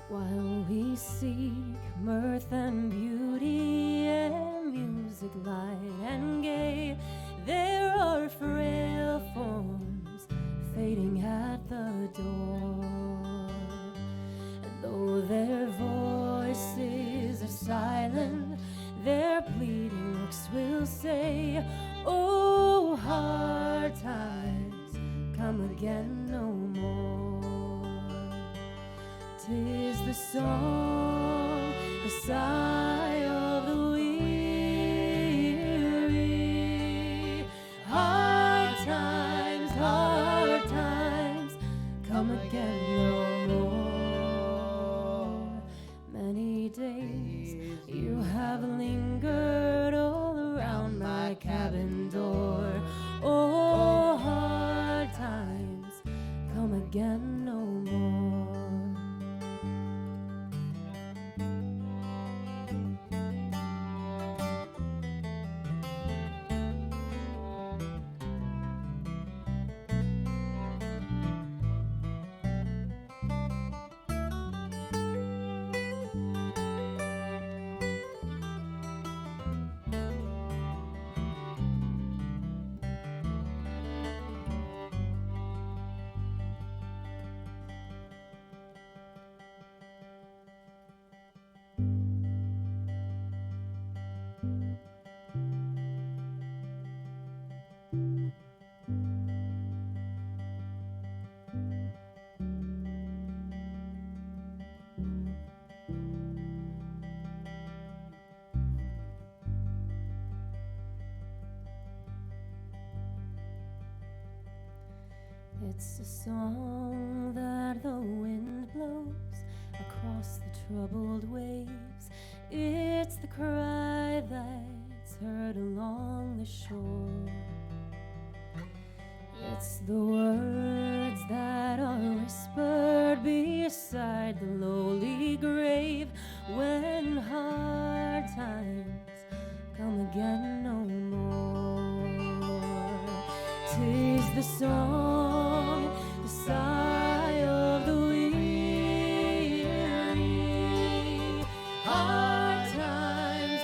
While we seek mirth and beauty and music light and gay, there are frail forms fading at the door. And though their voices are silent, their pleading looks will say, oh, hard times come again no more. 'Tis the song, the sigh of the weary. Hard times come again no more. Many days you have lingered all around my cabin door. Oh, hard times come again no more. It's a song that the wind blows across the troubled waves. It's the cry that's heard along the shore. It's the words that are whispered beside the lowly grave when hard times come again no more. 'Tis the song, the sigh of the weary. Hard times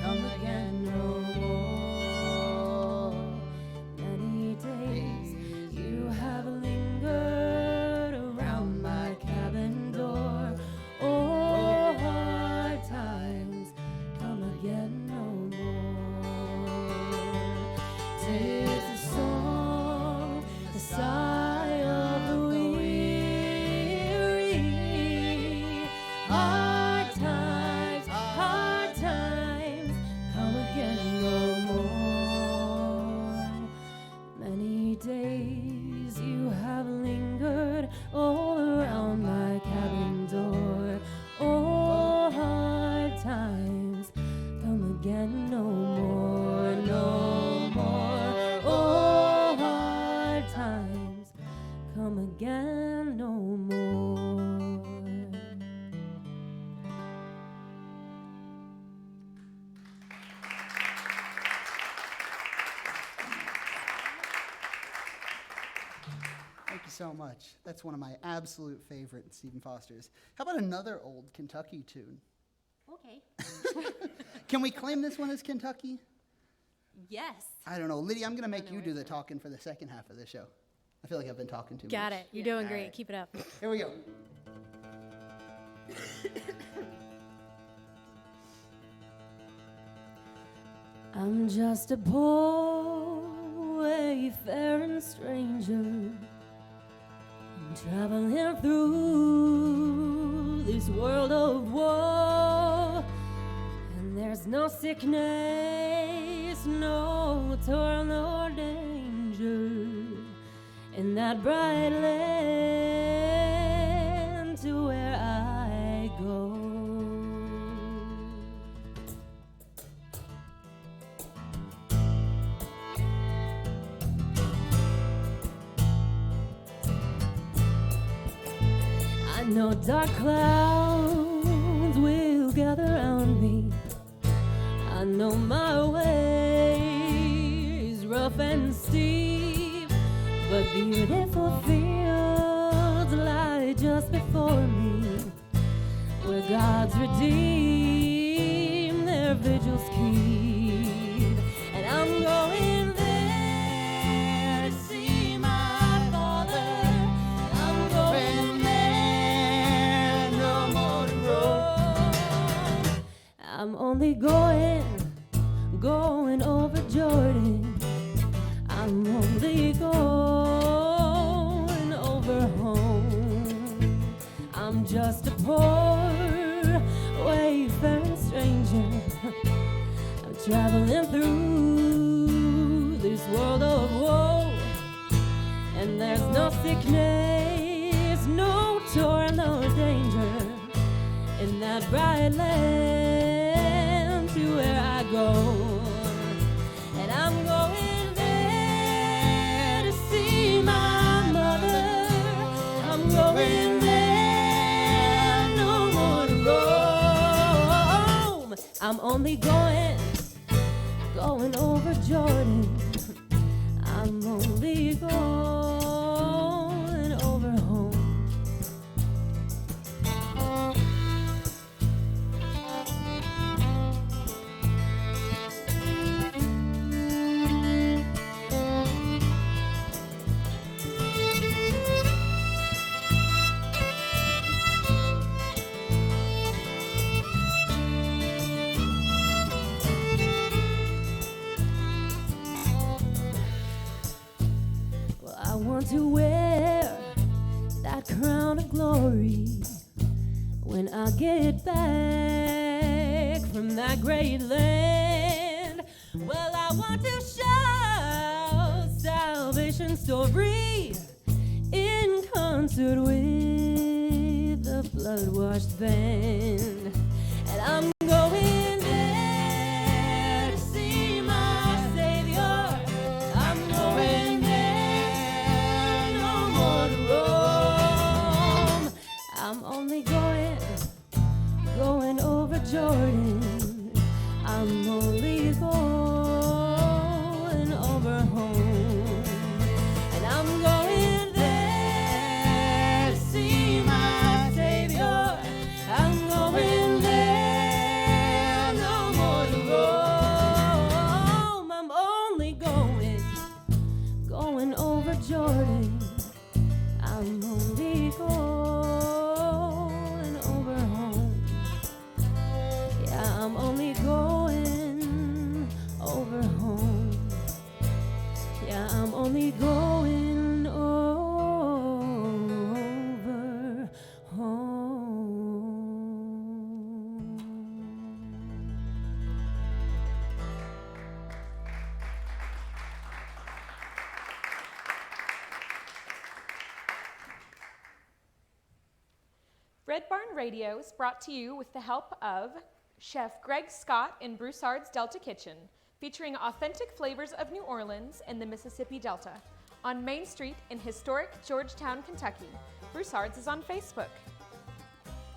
come again no more. Many days you have lingered around my cabin door. Oh, hard times come again no more. 'Tis the song, the sigh of the weary. Hard times come again no more. Many days you have lingered all around my cabin door. Oh, hard times come again no more, no more. Oh, hard times come again no more. so much. That's one of my absolute favorite Stephen Foster's. How about another old Kentucky tune? Okay. Can we claim this one as Kentucky? Yes. I don't know. Lydia, I'm going to make know you where do it's the talking for the second half of the show. I feel like I've been talking too much. Got it. You're doing All great. right. Keep it up. Here we go. I'm just a poor wayfaring stranger. I'm traveling through this world of woe, and there's no sickness, no toil, no danger in that bright land to where I go. I know dark clouds will gather round me. I know my way is rough and steep, but beautiful fields lie just before me, where God's redeemed their vigils keep. And I'm going there to see my Father. I'm going there, no more to roam. I'm only going over Jordan. I'm only going over home. I'm just a poor wayfaring stranger. I'm traveling through this world of woe, and there's no sickness, no toil, no danger in that bright land to where I go. And I'm going there to see my mother. I'm going there, no more to roam. I'm only going over Jordan. I'm only going over home. I want to wear that crown of glory when I get back from that great land. Well, I want to shout salvation's story in concert with the blood-washed band. And I'm going there to see my Savior. I'm going there, no more to roam. I'm only going over Jordan. I'm only going over home. And I'm going there to see my Savior. I'm going there, no more to roam. I'm only going over Jordan. I'm only going over home. Yeah, I'm only going over home. Yeah, I'm only going over home. Red Barn Radio is brought to you with the help of Chef Greg Scott in Broussard's Delta Kitchen, featuring authentic flavors of New Orleans and the Mississippi Delta. On Main Street in historic Georgetown, Kentucky. Broussard's is on Facebook.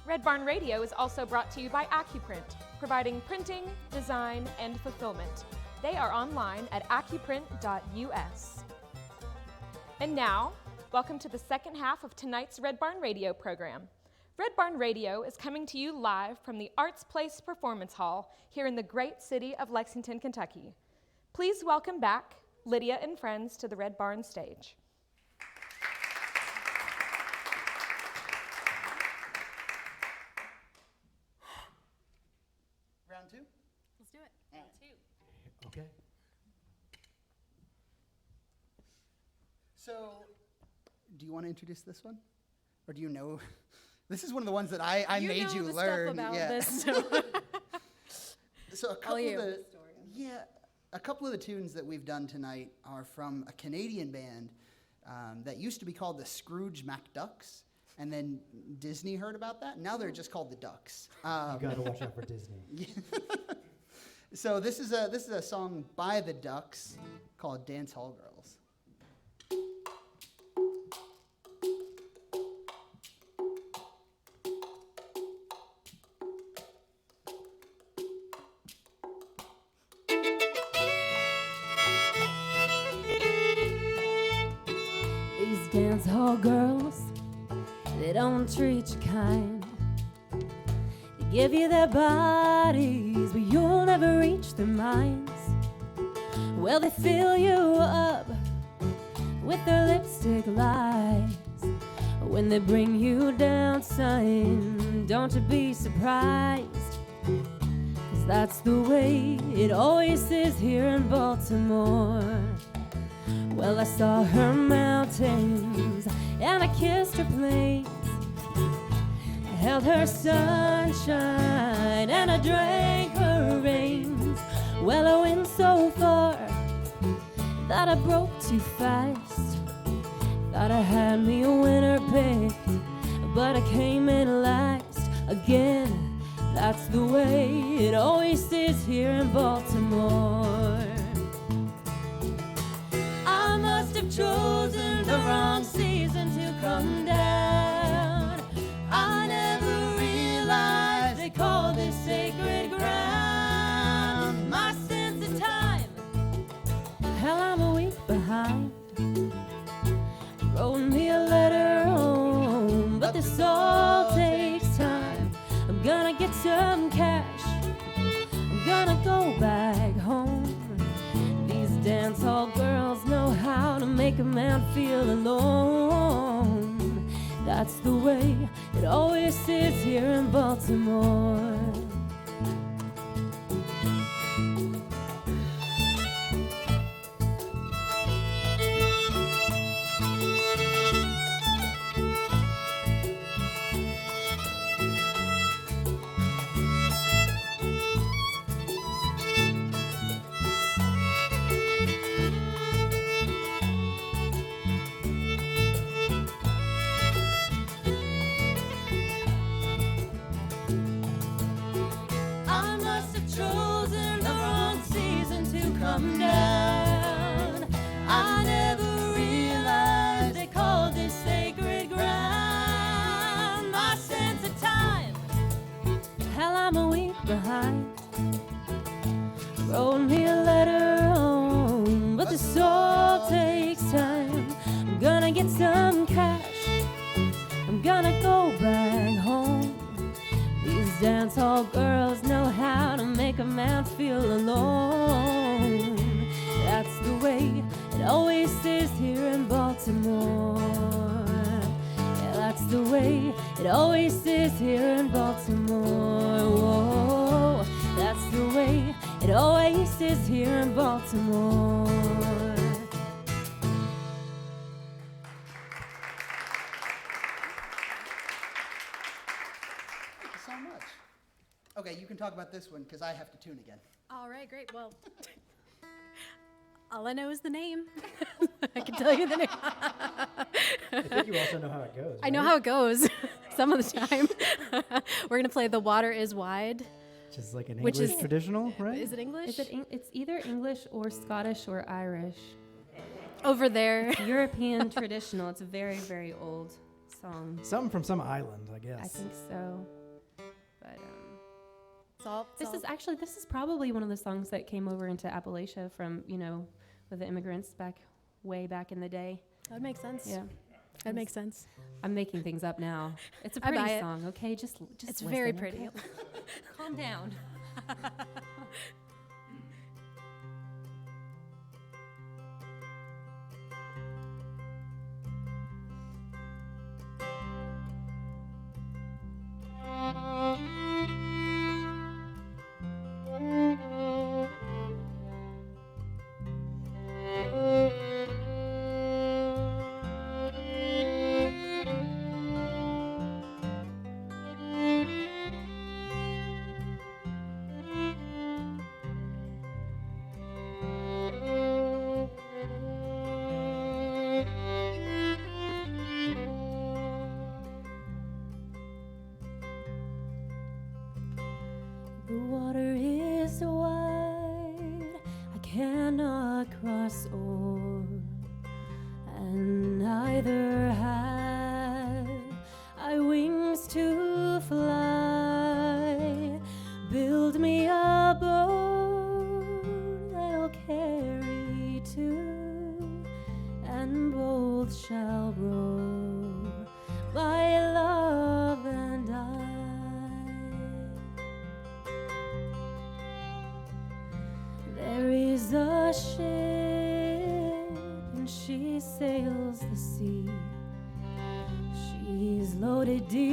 Red Barn Radio is also brought to you by AccuPrint, providing printing, design, and fulfillment. They are online at accuprint.us. And now, Welcome to the second half of tonight's Red Barn Radio program. Red Barn Radio is coming to you live from the Arts Place Performance Hall here in the great city of Lexington, Kentucky. Please welcome back Lydia and friends to the Red Barn stage. Round two? Let's do it. Okay. So, do you want to introduce this one? Or do you know? This is one of the ones that I made you the learn. Stuff about yeah. this. So. So a couple you. of the a couple of the tunes that we've done tonight are from a Canadian band that used to be called the Scrooge MacDucks, and then Disney heard about that. Now they're just called the Ducks. You gotta watch out for Disney. So this is a song by the Ducks called "Dance Hall Girls." These dance hall girls, they don't treat you kind. They give you their bodies, but you'll never reach their minds. Well, they fill you up with their lipstick lies. When they bring you down, son, don't you be surprised. 'Cause that's the way it always is here in Baltimore. Well, I saw her mountains and I kissed her plains. I held her sunshine and I drank her rains. Well, I went so far that I broke too fast. Thought I had me a winner picked, but I came in last again. That's the way it always is here in Baltimore. I must have chosen the wrong season to come down. I never realized they call this sacred ground. My sense of time, hell, I'm a week behind. Wrote me a letter home, but this all takes time. I'm gonna get some cash, I'm gonna go back home. These dance hall girls know how to make a man feel alone. That's the way it always is here in Baltimore. I must have chosen the wrong season to come down. I never realized they called this sacred ground. My sense of time, hell, I'm a week behind. Wrote me a letter home, but this all takes time. I'm gonna get some cash, I'm gonna go back home. These dance hall girls know how to make a man feel alone. That's the way it always is here in Baltimore. Yeah, that's the way it always is here in Baltimore. Whoa, that's the way it always is here in Baltimore. Thank you so much. Okay, you can talk about this one because I have to tune again. All right, great. Well, all I know is the name. I can tell you the name. I think you also know how it goes. I know right? how it goes some of the time. We're going to play The Water is Wide. Which is like an Which English is- traditional, right? Is it English? It's either English or Scottish or Irish. Over there. European traditional. It's a very, very old song. Something from some island, I guess. I think so. But This this is probably one of the songs that came over into Appalachia from, with the immigrants way back in the day. That makes sense. Yeah. That makes sense. I'm making things up now. It's a I buy pretty it. song, okay? Just It's listen, very okay? pretty. Calm down. The water is wide, I cannot cross o'er, and neither have I wings to fly. Build me a boat that'll carry two, and both shall row, my love and I. There is a ship, and she sails the sea. She's loaded deep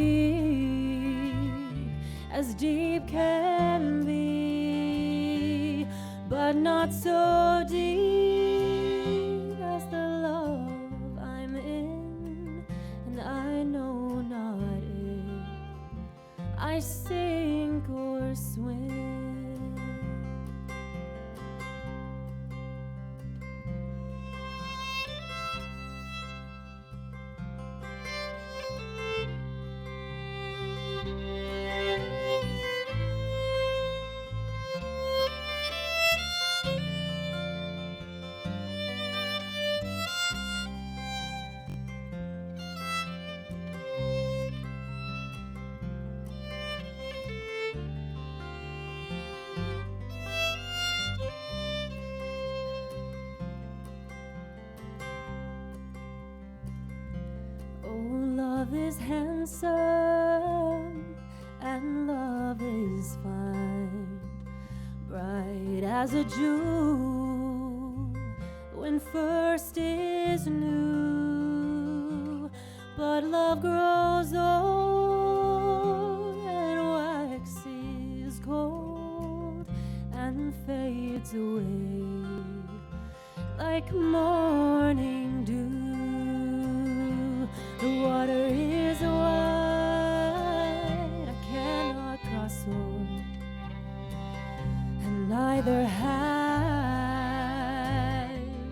can be, but not so deep as the love I'm in, and I know not if I sink or swim. Love is handsome and love is fine, bright as a jewel when first is new. But love grows old and waxes cold and fades away like morning dew. The water is wide, I cannot cross o'er, and neither have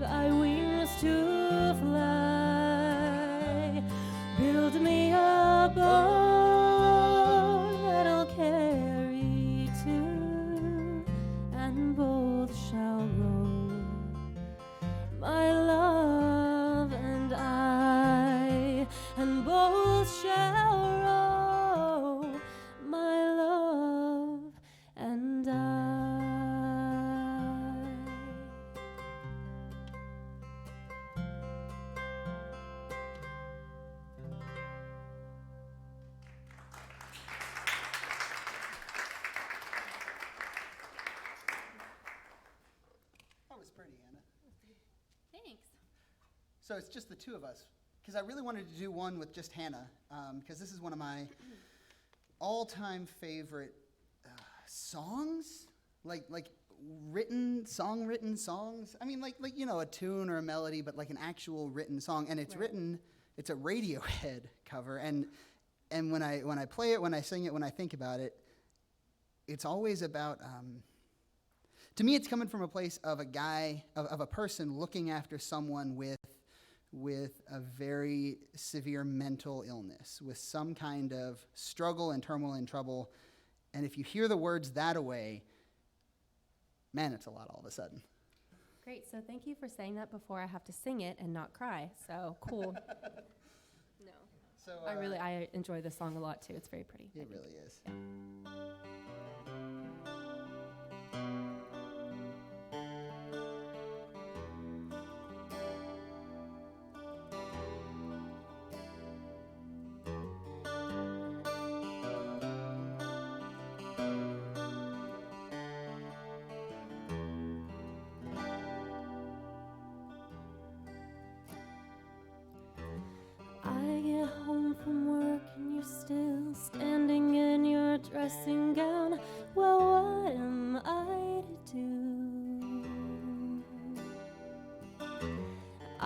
I wings to fly. Build me a boat that'll carry two, and both shall row, my love and I, and both shall row, my love and I. That was pretty, Anna. Thanks. So it's just the two of us, because I really wanted to do one with just Hannah, because this is one of my all-time favorite songs, like written songs. I mean, like a tune or a melody, but like an actual written song, and it's Right. written. It's a Radiohead cover, and when I play it, when I sing it, when I think about it, it's always about. To me, it's coming from a place of a guy, of a person looking after someone with a very severe mental illness, with some kind of struggle and turmoil and trouble. And if you hear the words that away, man, it's a lot all of a sudden. Great, so thank you for saying that before I have to sing it and not cry. So cool. No, So I enjoy this song a lot too. It's very pretty. it really is.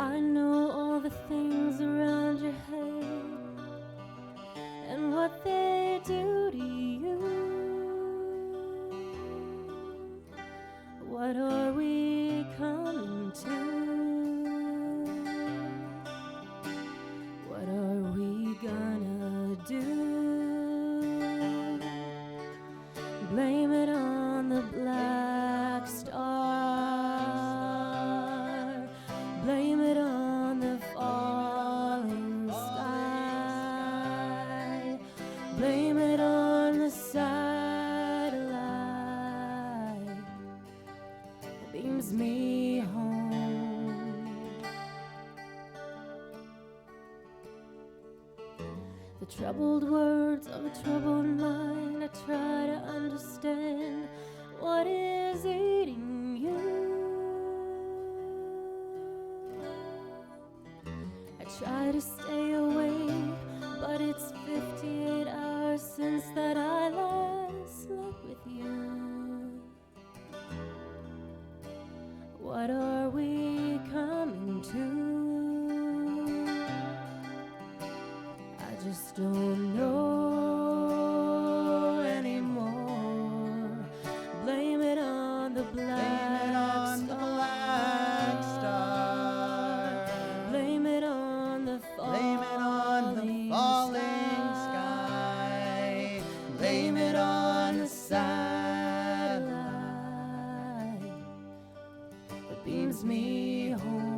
I know all the things around your head and what they do to you. What are we coming to? What are we gonna do? Blame it on the black star. Blame it on the falling sky. Blame it on the satellite that beams me home. The troubled words of a troubled mind, I try to understand what is eating you. I try to stay awake, but it's 58 hours since that I last slept with you. What are we coming to? I just don't know anymore. Blame it on the black star. Blame it on the falling sky. Blame it on the satellite that beams me home.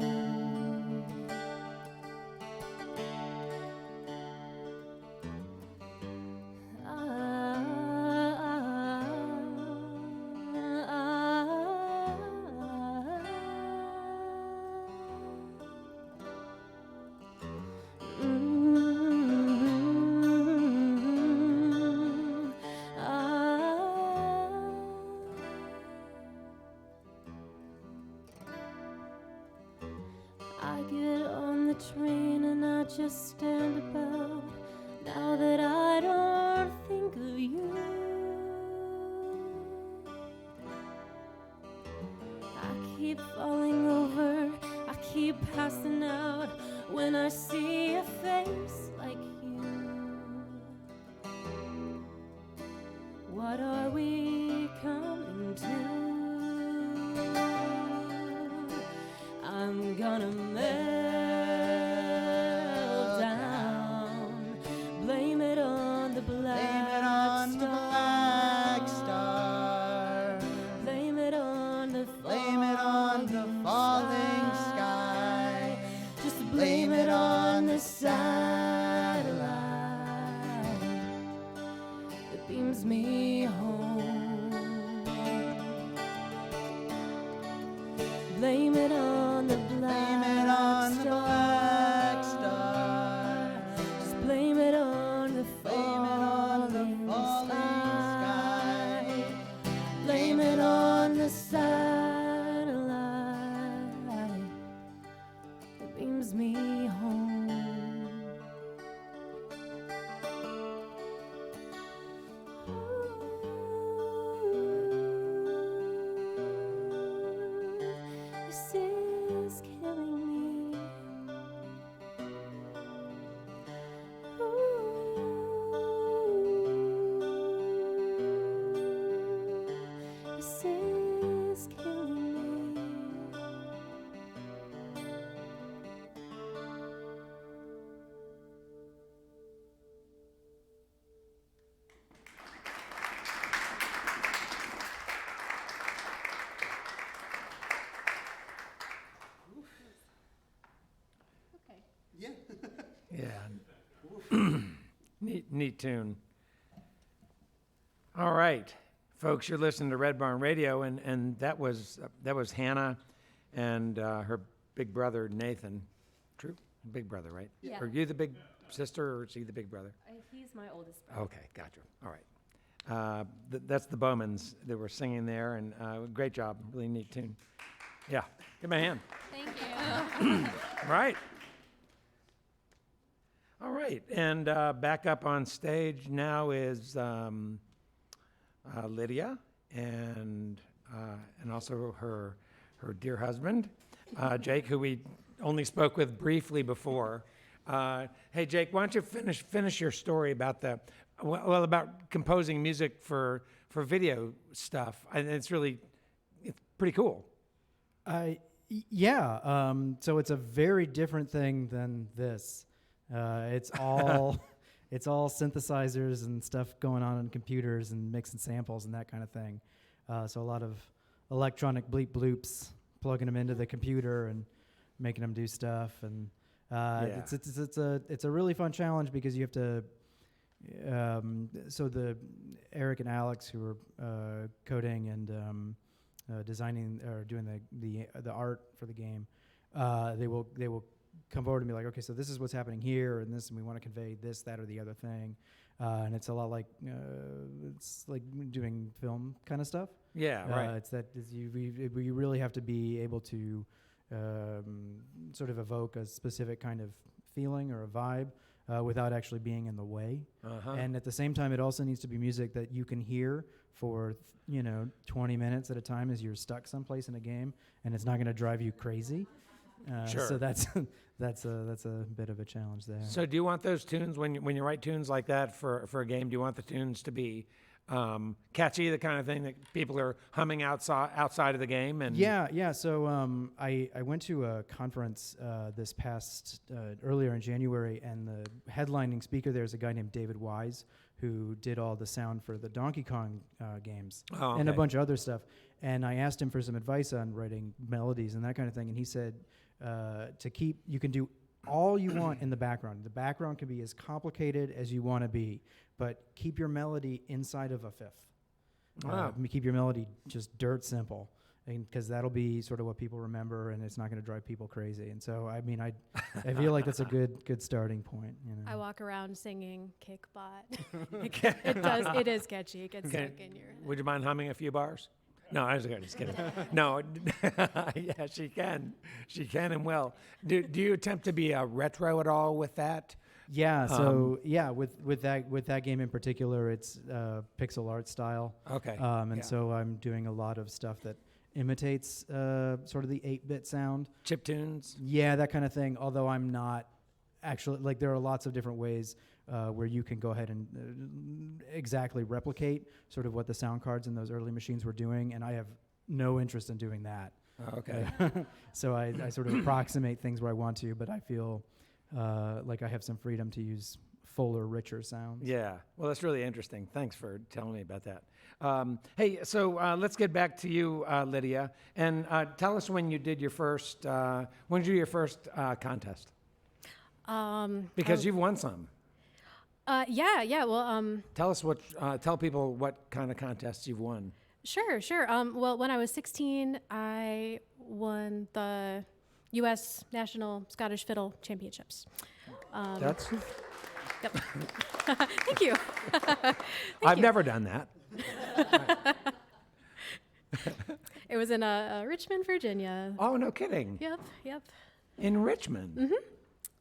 I get on the train and I just stand about now that I don't think of you. I keep falling over, I keep passing out when I see a face like you. What are we coming to? I'm gonna melt down. Blame it on the black star. Blame it on the falling sky. Just blame it on the satellite that beams me home. Blame it on the black star. Just blame it on the falling sky. Blame it on the satellite that beams me home. This is killing me. This is killing me. Yeah. Yeah. Neat tune. All right, folks, you're listening to Red Barn Radio, and that was Hannah and her big brother Nathan. True, big brother, right? Yeah. Are you the big sister, or is he the big brother? He's my oldest brother. Okay, gotcha. All right. That's the Bowmans that were singing there, and great job. Really neat tune. Yeah, give me a hand. Thank you. Right. All right, and back up on stage now is Lydia and also her dear husband, Jake, who we only spoke with briefly before. Hey, Jake, why don't you finish your story about about composing music for video stuff? And it's pretty cool. Yeah. So it's a very different thing than this. It's all it's all synthesizers and stuff going on computers and mixing samples and that kind of thing. So a lot of electronic bleep bloops, plugging them into the computer and making them do stuff. And it's a really fun challenge because you have to. So the Eric and Alex who are coding and designing or doing the art for the game, they will come forward and be like, okay, so this is what's happening here, and we want to convey this, that, or the other thing, and it's a lot like it's like doing film kind of stuff. Yeah, right. You really have to be able to sort of evoke a specific kind of feeling or a vibe without actually being in the way. And at the same time, it also needs to be music that you can hear for 20 minutes at a time as you're stuck someplace in a game, and it's not going to drive you crazy. Sure. So that's a bit of a challenge there. So do you want those tunes, when you write tunes like that for a game, do you want the tunes to be catchy, the kind of thing that people are humming outside of the game? And yeah. So I went to a conference this past earlier in January, and the headlining speaker there is a guy named David Wise, who did all the sound for the Donkey Kong games and a bunch of other stuff. And I asked him for some advice on writing melodies and that kind of thing, and he said you can do all you want in the background. The background can be as complicated as you want to be, but keep your melody inside of a fifth. Wow. Keep your melody just dirt simple, because that'll be sort of what people remember, and it's not going to drive people crazy. And so, I mean, I feel like that's a good starting point. I walk around singing Kickbot. It is catchy. It gets stuck in your head. Would you mind humming a few bars? No, I was just kidding. No, yeah, she can and will. Do you attempt to be retro at all with that? Yeah. So with that game in particular, it's pixel art style. Okay. So I'm doing a lot of stuff that imitates sort of the 8-bit sound. Chiptunes? Yeah, that kind of thing. Although I'm not actually, there are lots of different ways where you can go ahead and exactly replicate sort of what the sound cards in those early machines were doing, and I have no interest in doing that. Okay. So I sort of approximate things where I want to, but I feel like I have some freedom to use fuller, richer sounds. Yeah. Well, that's really interesting. Thanks for telling me about that. Hey, so let's get back to you, Lydia, and tell us when you did your first contest. Because you've won some. Yeah. Well, tell people what kind of contests you've won. Sure. Well, when I was 16, I won the U.S. National Scottish Fiddle Championships. That's. Yep. Thank you. I've never done that. It was in Richmond, Virginia. Oh, no kidding. Yep. In Richmond? Mm-hmm.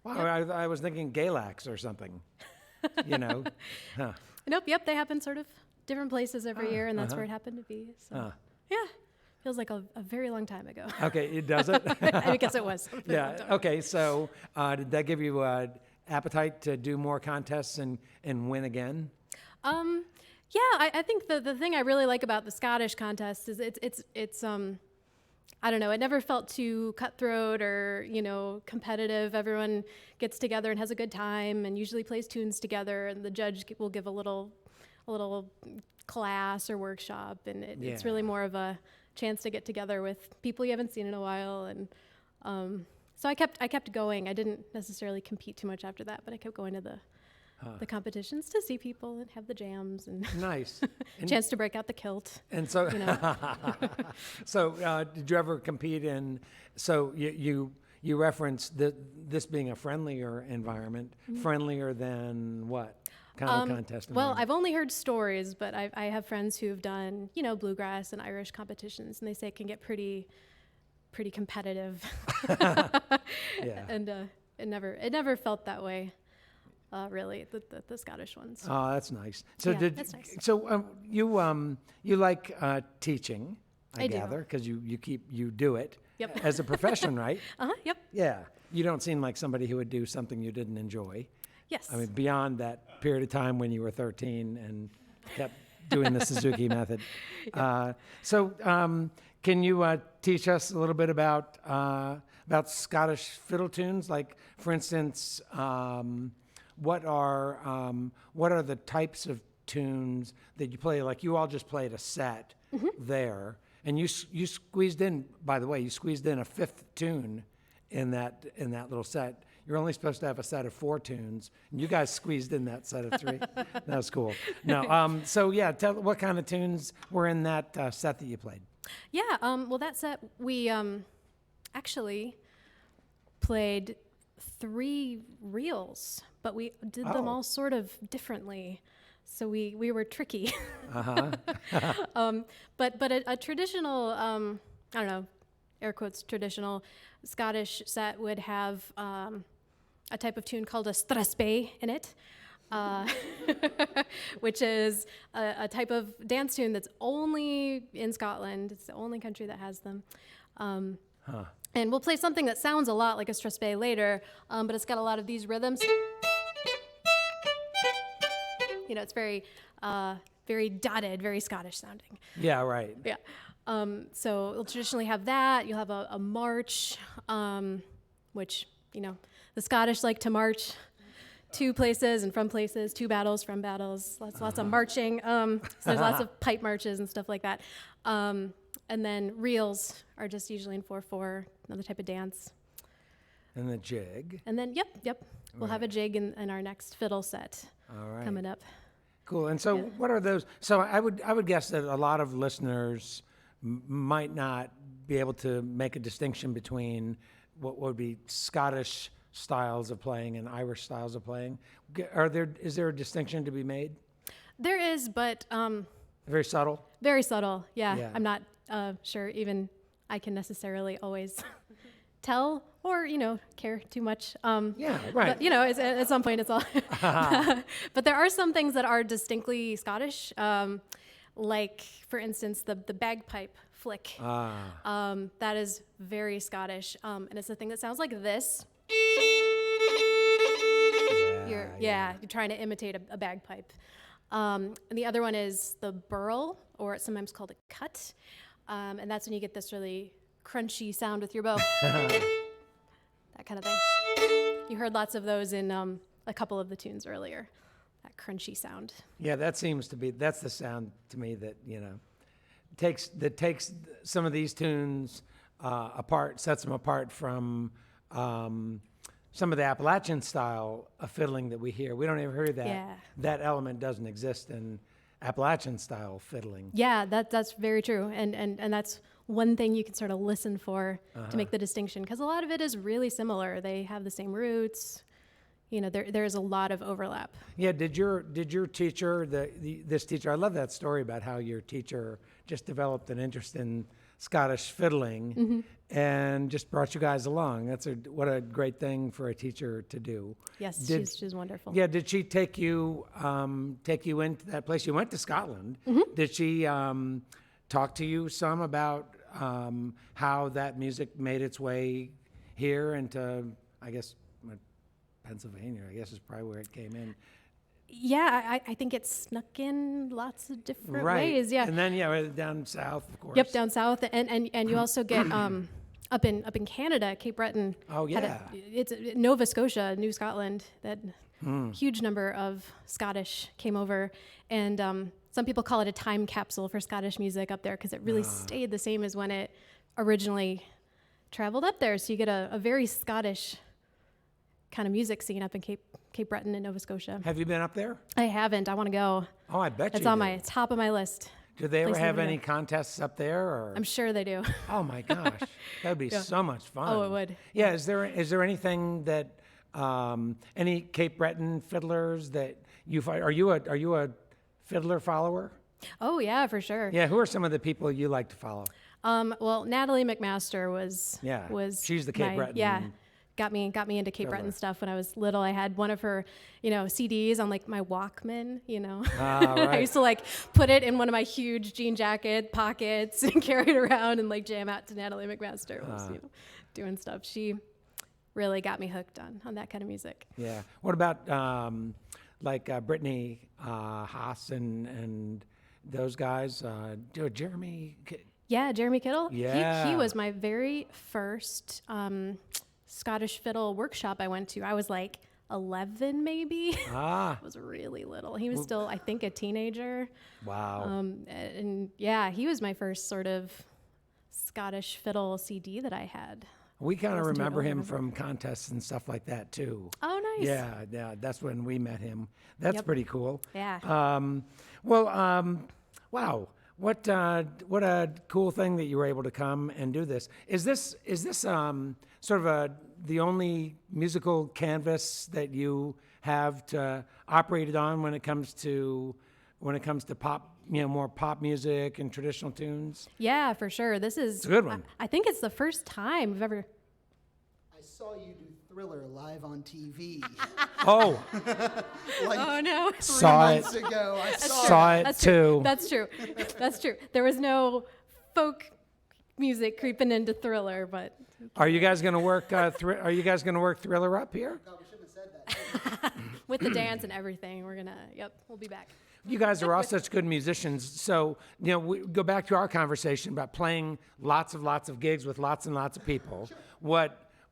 Wow, yep. I was thinking Galax or something, Huh. Nope, they happen sort of different places every year, and that's where it happened to be. So, yeah, feels like a very long time ago. Okay, it does it? I guess it was. Yeah, okay, so did that give you appetite to do more contests and win again? Yeah, I think the thing I really like about the Scottish contest is it's I don't know, it never felt too cutthroat or, competitive. Everyone gets together and has a good time and usually plays tunes together, and the judge will give a little class or workshop, and it's really more of a chance to get together with people you haven't seen in a while. And so I kept going. I didn't necessarily compete too much after that, but I kept going to the competitions to see people and have the jams and nice chance to break out the kilt. And so, so did you ever compete in? So you referenced this being a friendlier environment, friendlier than what kind of contest? Well, I've only heard stories, but I have friends who have done bluegrass and Irish competitions, and they say it can get pretty competitive. Yeah. And it never felt that way. Really, the Scottish ones. Oh, that's nice. So that's nice. So you like teaching, I I do. gather, because you do it Yep. as a profession, right? Yep. Yeah. You don't seem like somebody who would do something you didn't enjoy. Yes. I mean, beyond that period of time when you were 13 and kept doing the Suzuki method. Can you teach us a little bit about Scottish fiddle tunes? Like, for instance, what are the types of tunes that you play? Like, you all just played a set there, and you squeezed in. By the way, you squeezed in a fifth tune in that little set. You're only supposed to have a set of 4 tunes, and you guys squeezed in that set of 3. That was cool. No, tell what kind of tunes were in that set that you played. Yeah, well, that set, we actually played 3 reels, but we did them all sort of differently. So we were tricky. But a traditional, I don't know, air quotes, traditional Scottish set would have a type of tune called a strasbe in it. Which is a type of dance tune that's only in Scotland. It's the only country that has them. And we'll play something that sounds a lot like a strasbe later, but it's got a lot of these rhythms. You know, it's very, very dotted, very Scottish sounding. Yeah, right. Yeah. So we'll traditionally have that. You'll have a march, which, you know, the Scottish like to march to places and from places, to battles, from battles, lots of marching. So there's lots of pipe marches and stuff like that. And then reels are just usually in 4/4, another type of dance. And the jig. And then, yep. We'll have a jig in our next fiddle set coming up. Cool. And so what are those? So I would guess that a lot of listeners might not be able to make a distinction between what would be Scottish styles of playing and Irish styles of playing. Is there a distinction to be made? There is, but Very subtle. very subtle. Yeah. Yeah. I'm not sure even I can necessarily always tell or, you know, care too much. Yeah, right. But, you know, at some point it's all. But there are some things that are distinctly Scottish, like, for instance, the bagpipe flick. That is very Scottish, and it's the thing that sounds like this. You're trying to imitate a bagpipe. And the other one is the burl, or it's sometimes called a cut, and that's when you get this really crunchy sound with your bow. That kind of thing. You heard lots of those in a couple of the tunes earlier. That crunchy sound. Yeah, that's the sound to me that, you know, takes some of these tunes apart, sets them apart from some of the Appalachian style of fiddling that we hear. We don't ever hear that. Yeah. That element doesn't exist in Appalachian style fiddling. Yeah, that's very true, and that's one thing you can sort of listen for to make the distinction, because a lot of it is really similar. They have the same roots. You know, there's a lot of overlap. Yeah. Did your teacher, this teacher? I love that story about how your teacher just developed an interest in Scottish fiddling and just brought you guys along. What a great thing for a teacher to do. Yes, she's wonderful. Yeah. Did she take you into that place? You went to Scotland. Did she talk to you some about how that music made its way here into, I guess, Pennsylvania? I guess is probably where it came in. Yeah, I think it snuck in lots of different Right. ways. Yeah. And then down south, of course. Yep, down south, and you also get up in Canada, Cape Breton. Oh, yeah. It's Nova Scotia, New Scotland. That huge number of Scottish came over, and some people call it a time capsule for Scottish music up there because it really stayed the same as when it originally traveled up there. So you get a very Scottish kind of music scene up in Cape Breton in Nova Scotia. Have you been up there? I haven't. I want to go. Oh, I bet It's you on do. my top of my list. Do they ever place have to any go. contests up there? Or? I'm sure they do. Oh my gosh, that would be so much fun. Oh, it would. Yeah. Is there anything that any Cape Breton fiddlers that you find? Are you a fiddler follower? Oh yeah, for sure. Yeah. Who are some of the people you like to follow? Well, Natalie McMaster was Yeah, was she's the Cape Breton got me into Kate Fiddler. Breton stuff when I was little. I had one of her, CDs on like my Walkman. Ah, I right. used to like put it in one of my huge jean jacket pockets and carry it around and like jam out to Natalie McMaster while I was, doing stuff. She really got me hooked on that kind of music. Yeah. What about Brittany Haas and those guys? Jeremy. Yeah, Jeremy Kittle. Yeah. He was my very first Scottish fiddle workshop I went to. I was like 11 maybe. Ah. I was really little. He was still, I think, a teenager. Wow. And yeah, he was my first sort of Scottish fiddle CD that I had. We kind of Listen to it remember over him and over. from contests and stuff like that too. Oh, nice. Yeah, that's when we met him. That's Yep. pretty cool. Yeah. Wow. What a cool thing that you were able to come and do this. Is this sort of the only musical canvas that you have to operate it on when it comes to pop, more pop music and traditional tunes? Yeah, for sure. This is It's a good one. I think it's the first time we've ever. I saw you do Thriller live on TV. Oh, Like Oh no. 3 Saw it. months ago. I saw saw it. it That's too. true. That's true. That's true. There was no folk music creeping into Thriller, but Are you guys going to work? Are you guys going to work Thriller up here? God, we shouldn't have said that. with the dance and everything, we'll be back. You guys are all such good musicians. So, we go back to our conversation about playing lots of gigs with lots and lots of people.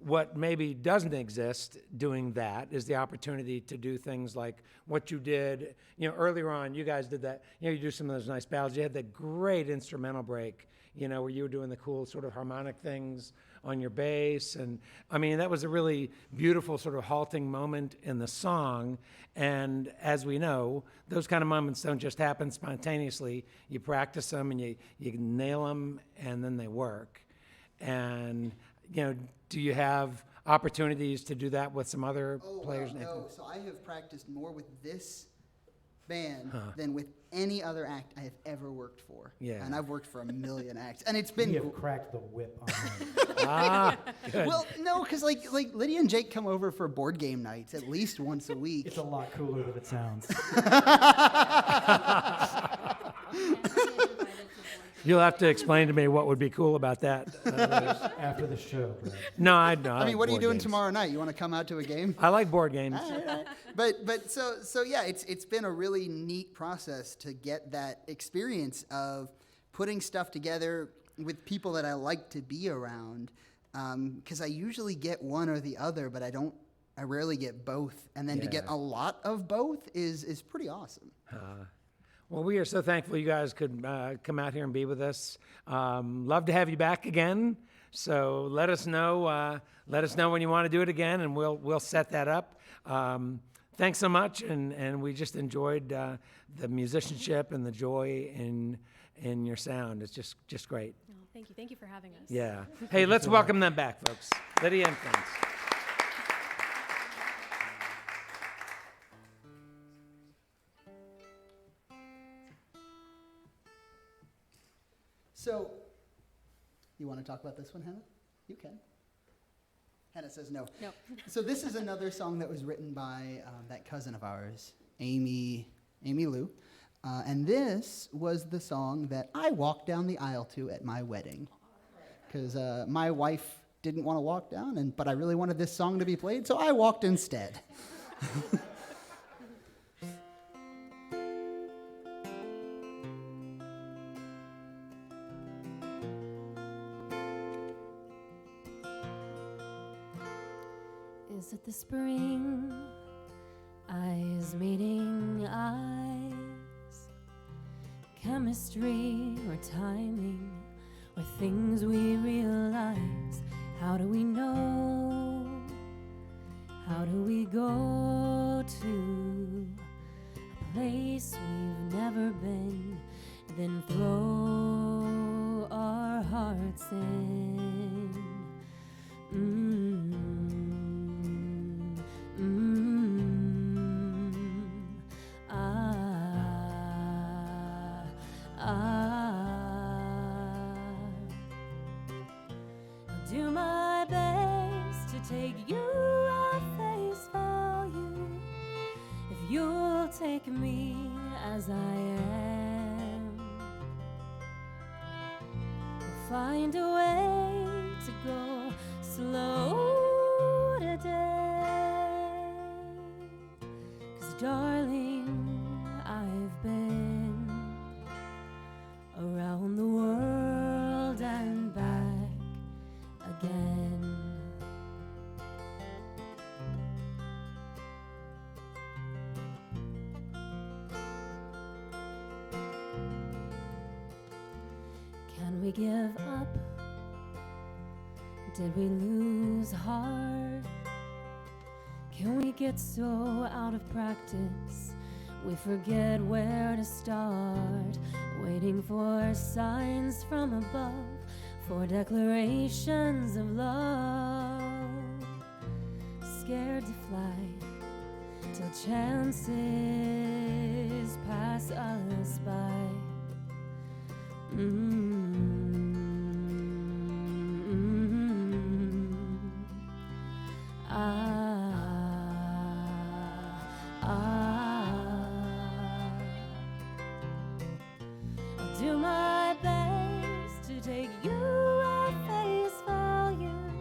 What maybe doesn't exist doing that is the opportunity to do things like what you did, earlier on. You guys did that. You do some of those nice ballads. You had that great instrumental break, where you were doing the cool sort of harmonic things on your bass. And I mean, that was a really beautiful sort of halting moment in the song. And as we know, those kind of moments don't just happen spontaneously. You practice them and you nail them, and then they work. And, do you have opportunities to do that with some other Oh, players? wow, Nathan? no. So I have practiced more with this band than with any other act I have ever worked for. Yeah. And I've worked for a million acts. And it's been You have cracked the whip on him. Ah, good. well, no, because like Lydia and Jake come over for board game nights at least once a week. It's a lot cooler than it sounds. You'll have to explain to me what would be cool about that. After the show, Brad. No, I I mean, what are you doing tomorrow night? You want to come out to a game? I like board games. But so yeah, it's been a really neat process to get that experience of putting stuff together with people that I like to be around. Because I usually get one or the other, but I rarely get both. And then to get Yeah. a lot of both is pretty awesome. Well, we are so thankful you guys could come out here and be with us. Love to have you back again. So let us know. Let us know when you want to do it again, and we'll set that up. Thanks so much, and we just enjoyed the musicianship and the joy in your sound. It's just great. Oh, thank you for having us. Yeah. Hey, let's welcome them back, folks. Lydia and friends. So, you want to talk about this one, Hannah? You can. Hannah says no. No. So this is another song that was written by that cousin of ours, Amy Lou. And this was the song that I walked down the aisle to at my wedding. Because my wife didn't want to walk down, but I really wanted this song to be played, so I walked instead. Is it the spring? Eyes meeting eyes. Chemistry or timing, or things we realize. How do we know? How do we go to a place we've never been, then throw our hearts in? I'll do my best to take you at face value. If you'll take me as I am, we'll find a way to go slow today. 'Cause darling, I've been around the world and back again. Can we give up? Did we lose heart? Can we get so out of practice we forget where to start? Waiting for signs from above, for declarations of love. Scared to fly till chances pass us by. I'll do my best to take you at face value.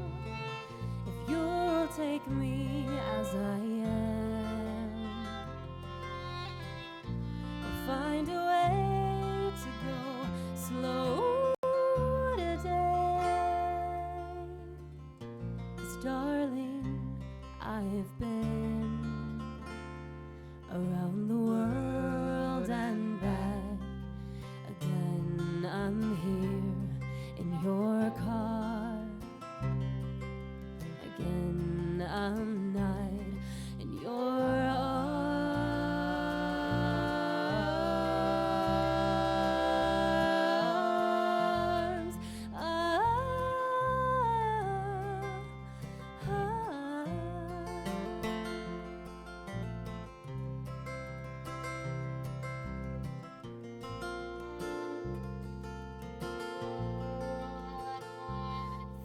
If you'll take me as I am, we'll find a way to go slow today. 'Cause darling, I've been around the world and back again. I'm here in your car again. I'm not in your arms.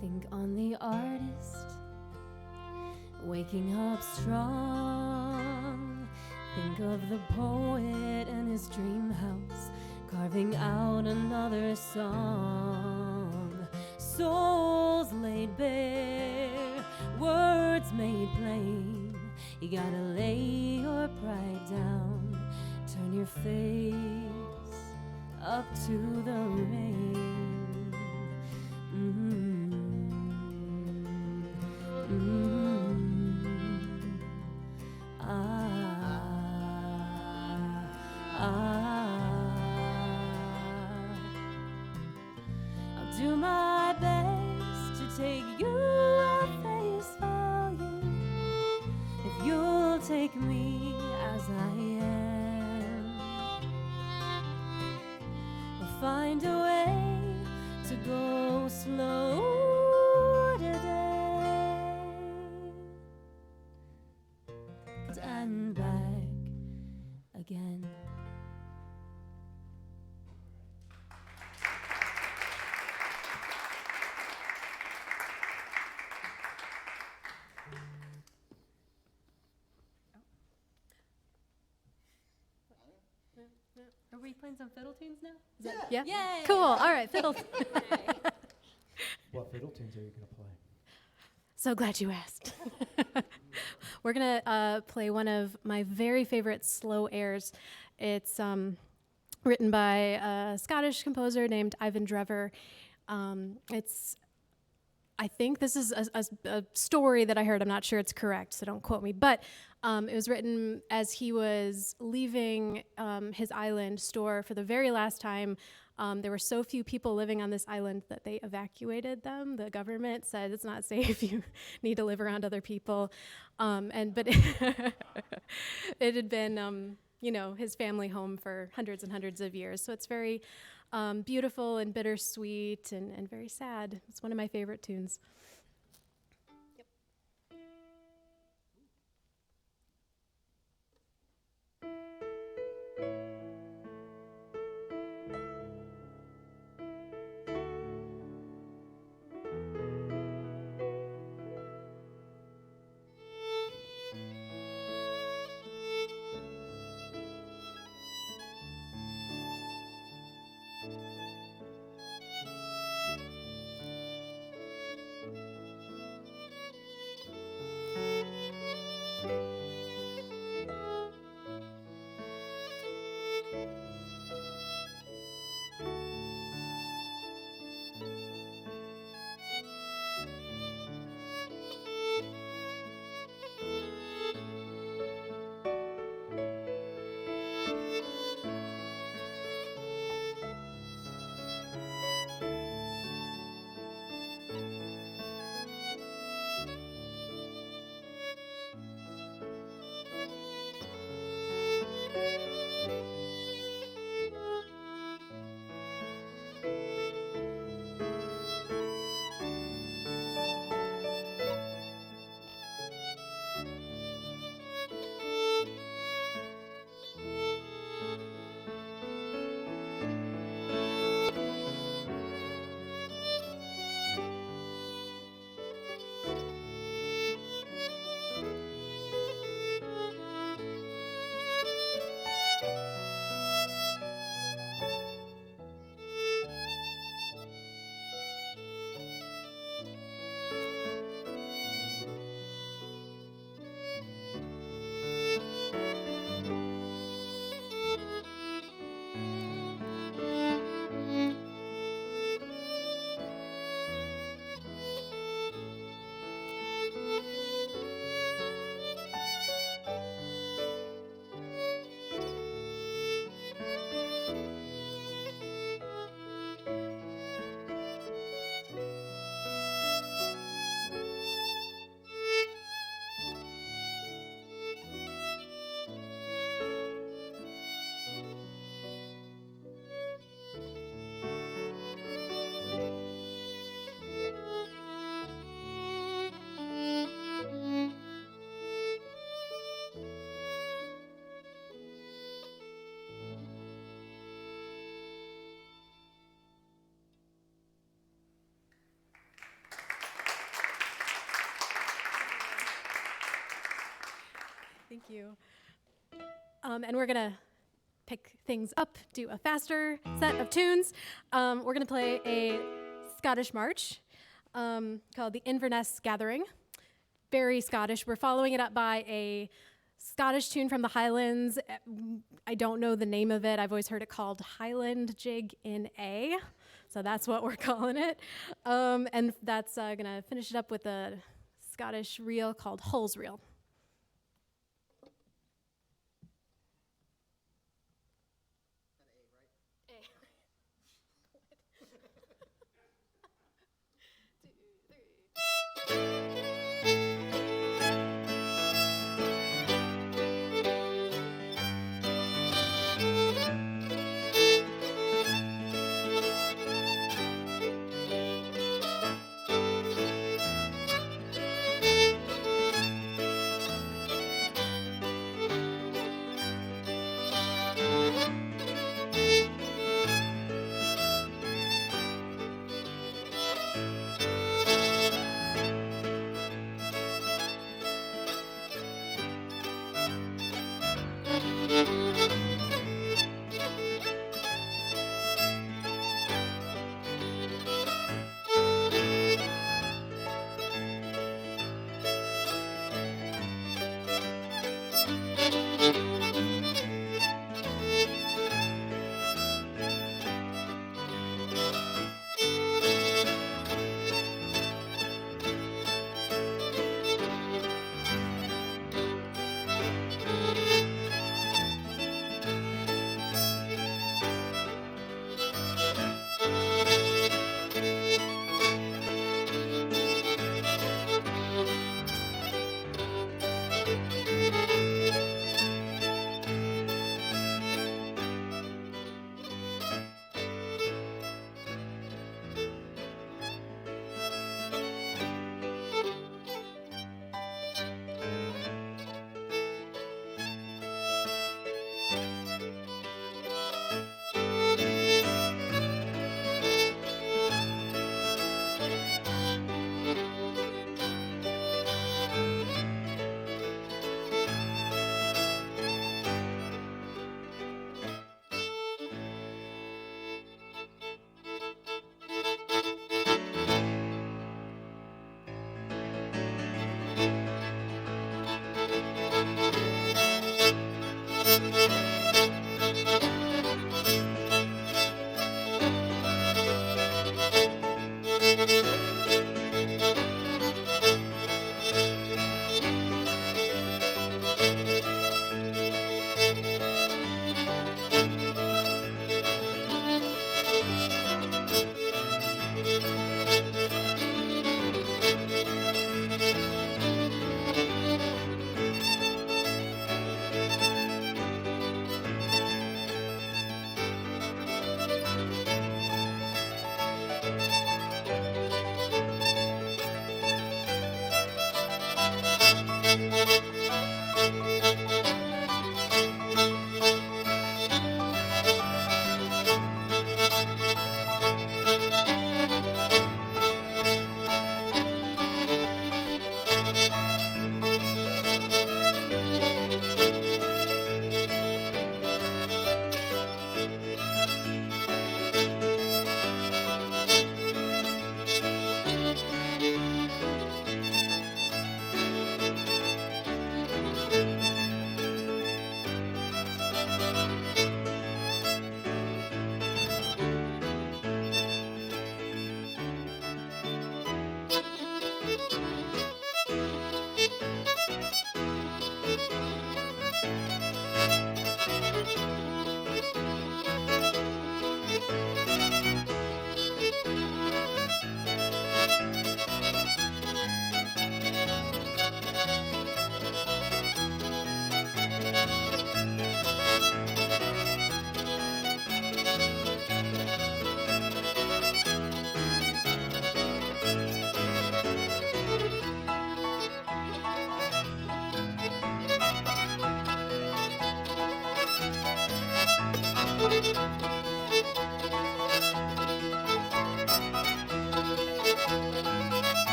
Think on the artist waking up strong. Think of the poet and his dream house carving out another song. Souls laid bare, words made plain. You gotta lay your pride down, turn your face up to the rain. I'll do my best to take you at face value. If you'll take me as I am, we'll find a way to go slow today and back again. Are we playing some fiddle tunes now? Yeah? Yay! Cool. All right, fiddle. What fiddle tunes are you going to play? So glad you asked. We're going to play one of my very favorite slow airs. It's written by a Scottish composer named Ivan Drever. I think this is a story that I heard. I'm not sure it's correct, so don't quote me. But it was written as he was leaving his island store for the very last time. There were so few people living on this island that they evacuated them. The government said it's not safe. You need to live around other people. But it had been, his family home for hundreds and hundreds of years. So it's very beautiful and bittersweet and very sad. It's one of my favorite tunes. Thank you. And we're gonna pick things up, do a faster set of tunes. We're gonna play a Scottish march called the Inverness Gathering. Very Scottish. We're following it up by a Scottish tune from the Highlands. I don't know the name of it. I've always heard it called Highland Jig in A. So that's what we're calling it. And that's gonna finish it up with a Scottish reel called Hull's Reel.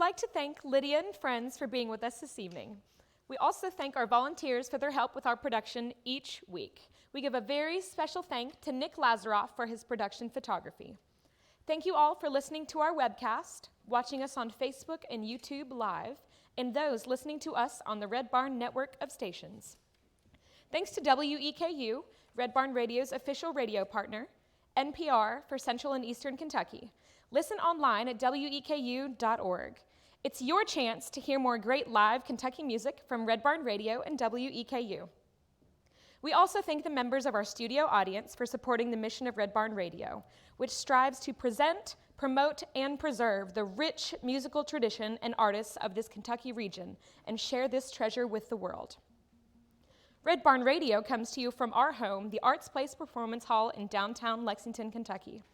like to thank Lydia and friends for being with us this evening. We also thank our volunteers for their help with our production each week. We give a very special thank to Nick Lazaroff for his production photography. Thank you all for listening to our webcast, watching us on Facebook and YouTube Live, and those listening to us on the Red Barn network of stations. Thanks to WEKU, Red Barn Radio's official radio partner, NPR for Central and Eastern Kentucky. Listen online at weku.org. It's your chance to hear more great live Kentucky music from Red Barn Radio and WEKU. We also thank the members of our studio audience for supporting the mission of Red Barn Radio, which strives to present, promote, and preserve the rich musical tradition and artists of this Kentucky region and share this treasure with the world. Red Barn Radio comes to you from our home, the Arts Place Performance Hall in downtown Lexington, Kentucky.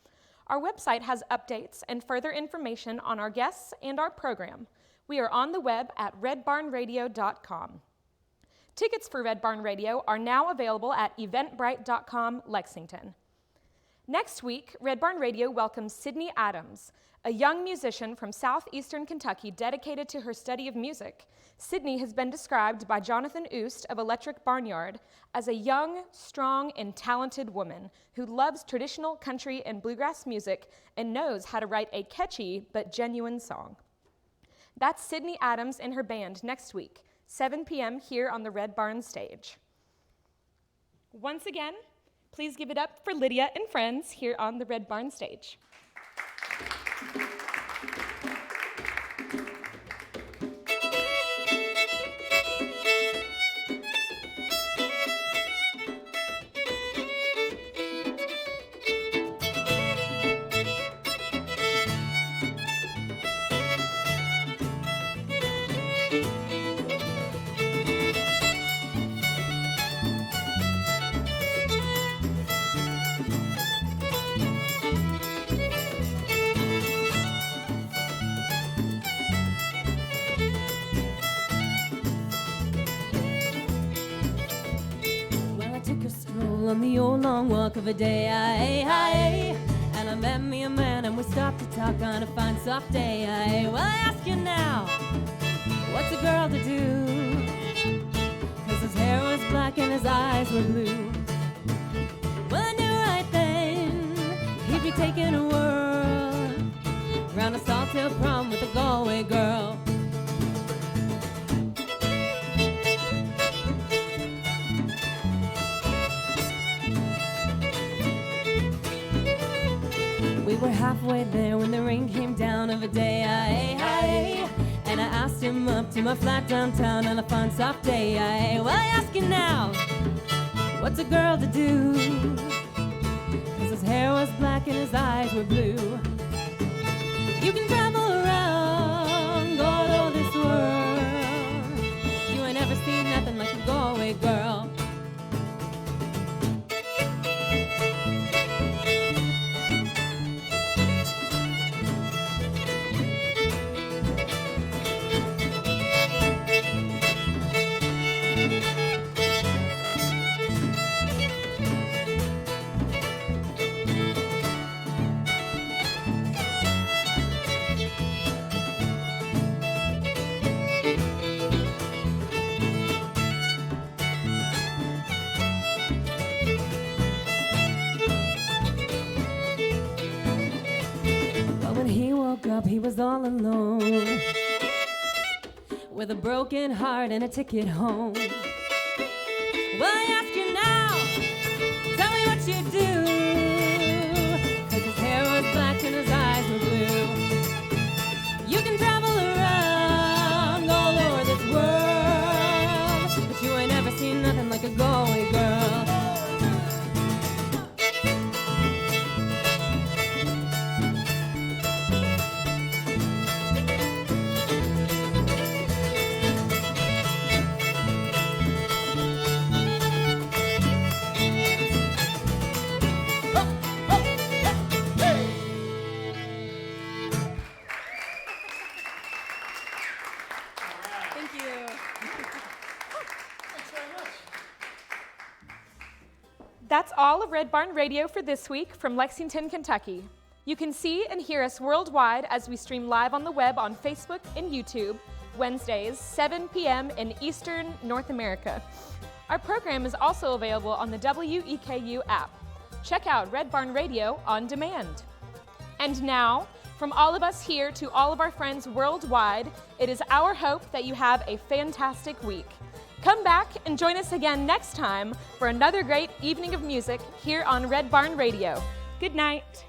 Our website has updates and further information on our guests and our program. We are on the web at redbarnradio.com. Tickets for Red Barn Radio are now available at eventbrite.com Lexington. Next week, Red Barn Radio welcomes Sydney Adams, a young musician from southeastern Kentucky dedicated to her study of music. Sydney has been described by Jonathan Oost of Electric Barnyard as a young, strong, and talented woman who loves traditional country and bluegrass music and knows how to write a catchy but genuine song. That's Sydney Adams and her band next week, 7 p.m. here on the Red Barn stage. Once again, please give it up for Lydia and friends here on the Red Barn stage. On the old long walk of a day, and I met me a man and we stopped to talk on a fine soft day. Well, I ask you now, what's a girl to do? 'Cause his hair was black and his eyes were blue. Well, I knew right then he'd be taking a whirl round a Saltair prom with a Galway girl. We were halfway there when the rain came down of a day, and I asked him up to my flat downtown on a fine soft day. Well, I ask you now, what's a girl to do? 'Cause his hair was black and his eyes were blue. You can travel around, go all this world, you ain't ever seen nothing like a Galway girl. Up, he was all alone with a broken heart and a ticket home. Well, I ask you now, tell me what you do, 'cause his hair was black and his eyes were blue. You can travel around all over this world, but you ain't ever seen nothing like a Galway girl. That's all of Red Barn Radio for this week from Lexington, Kentucky. You can see and hear us worldwide as we stream live on the web on Facebook and YouTube, Wednesdays, 7 p.m. in Eastern North America. Our program is also available on the WEKU app. Check out Red Barn Radio on demand. And now, from all of us here to all of our friends worldwide, it is our hope that you have a fantastic week. Come back and join us again next time for another great evening of music here on Red Barn Radio. Good night.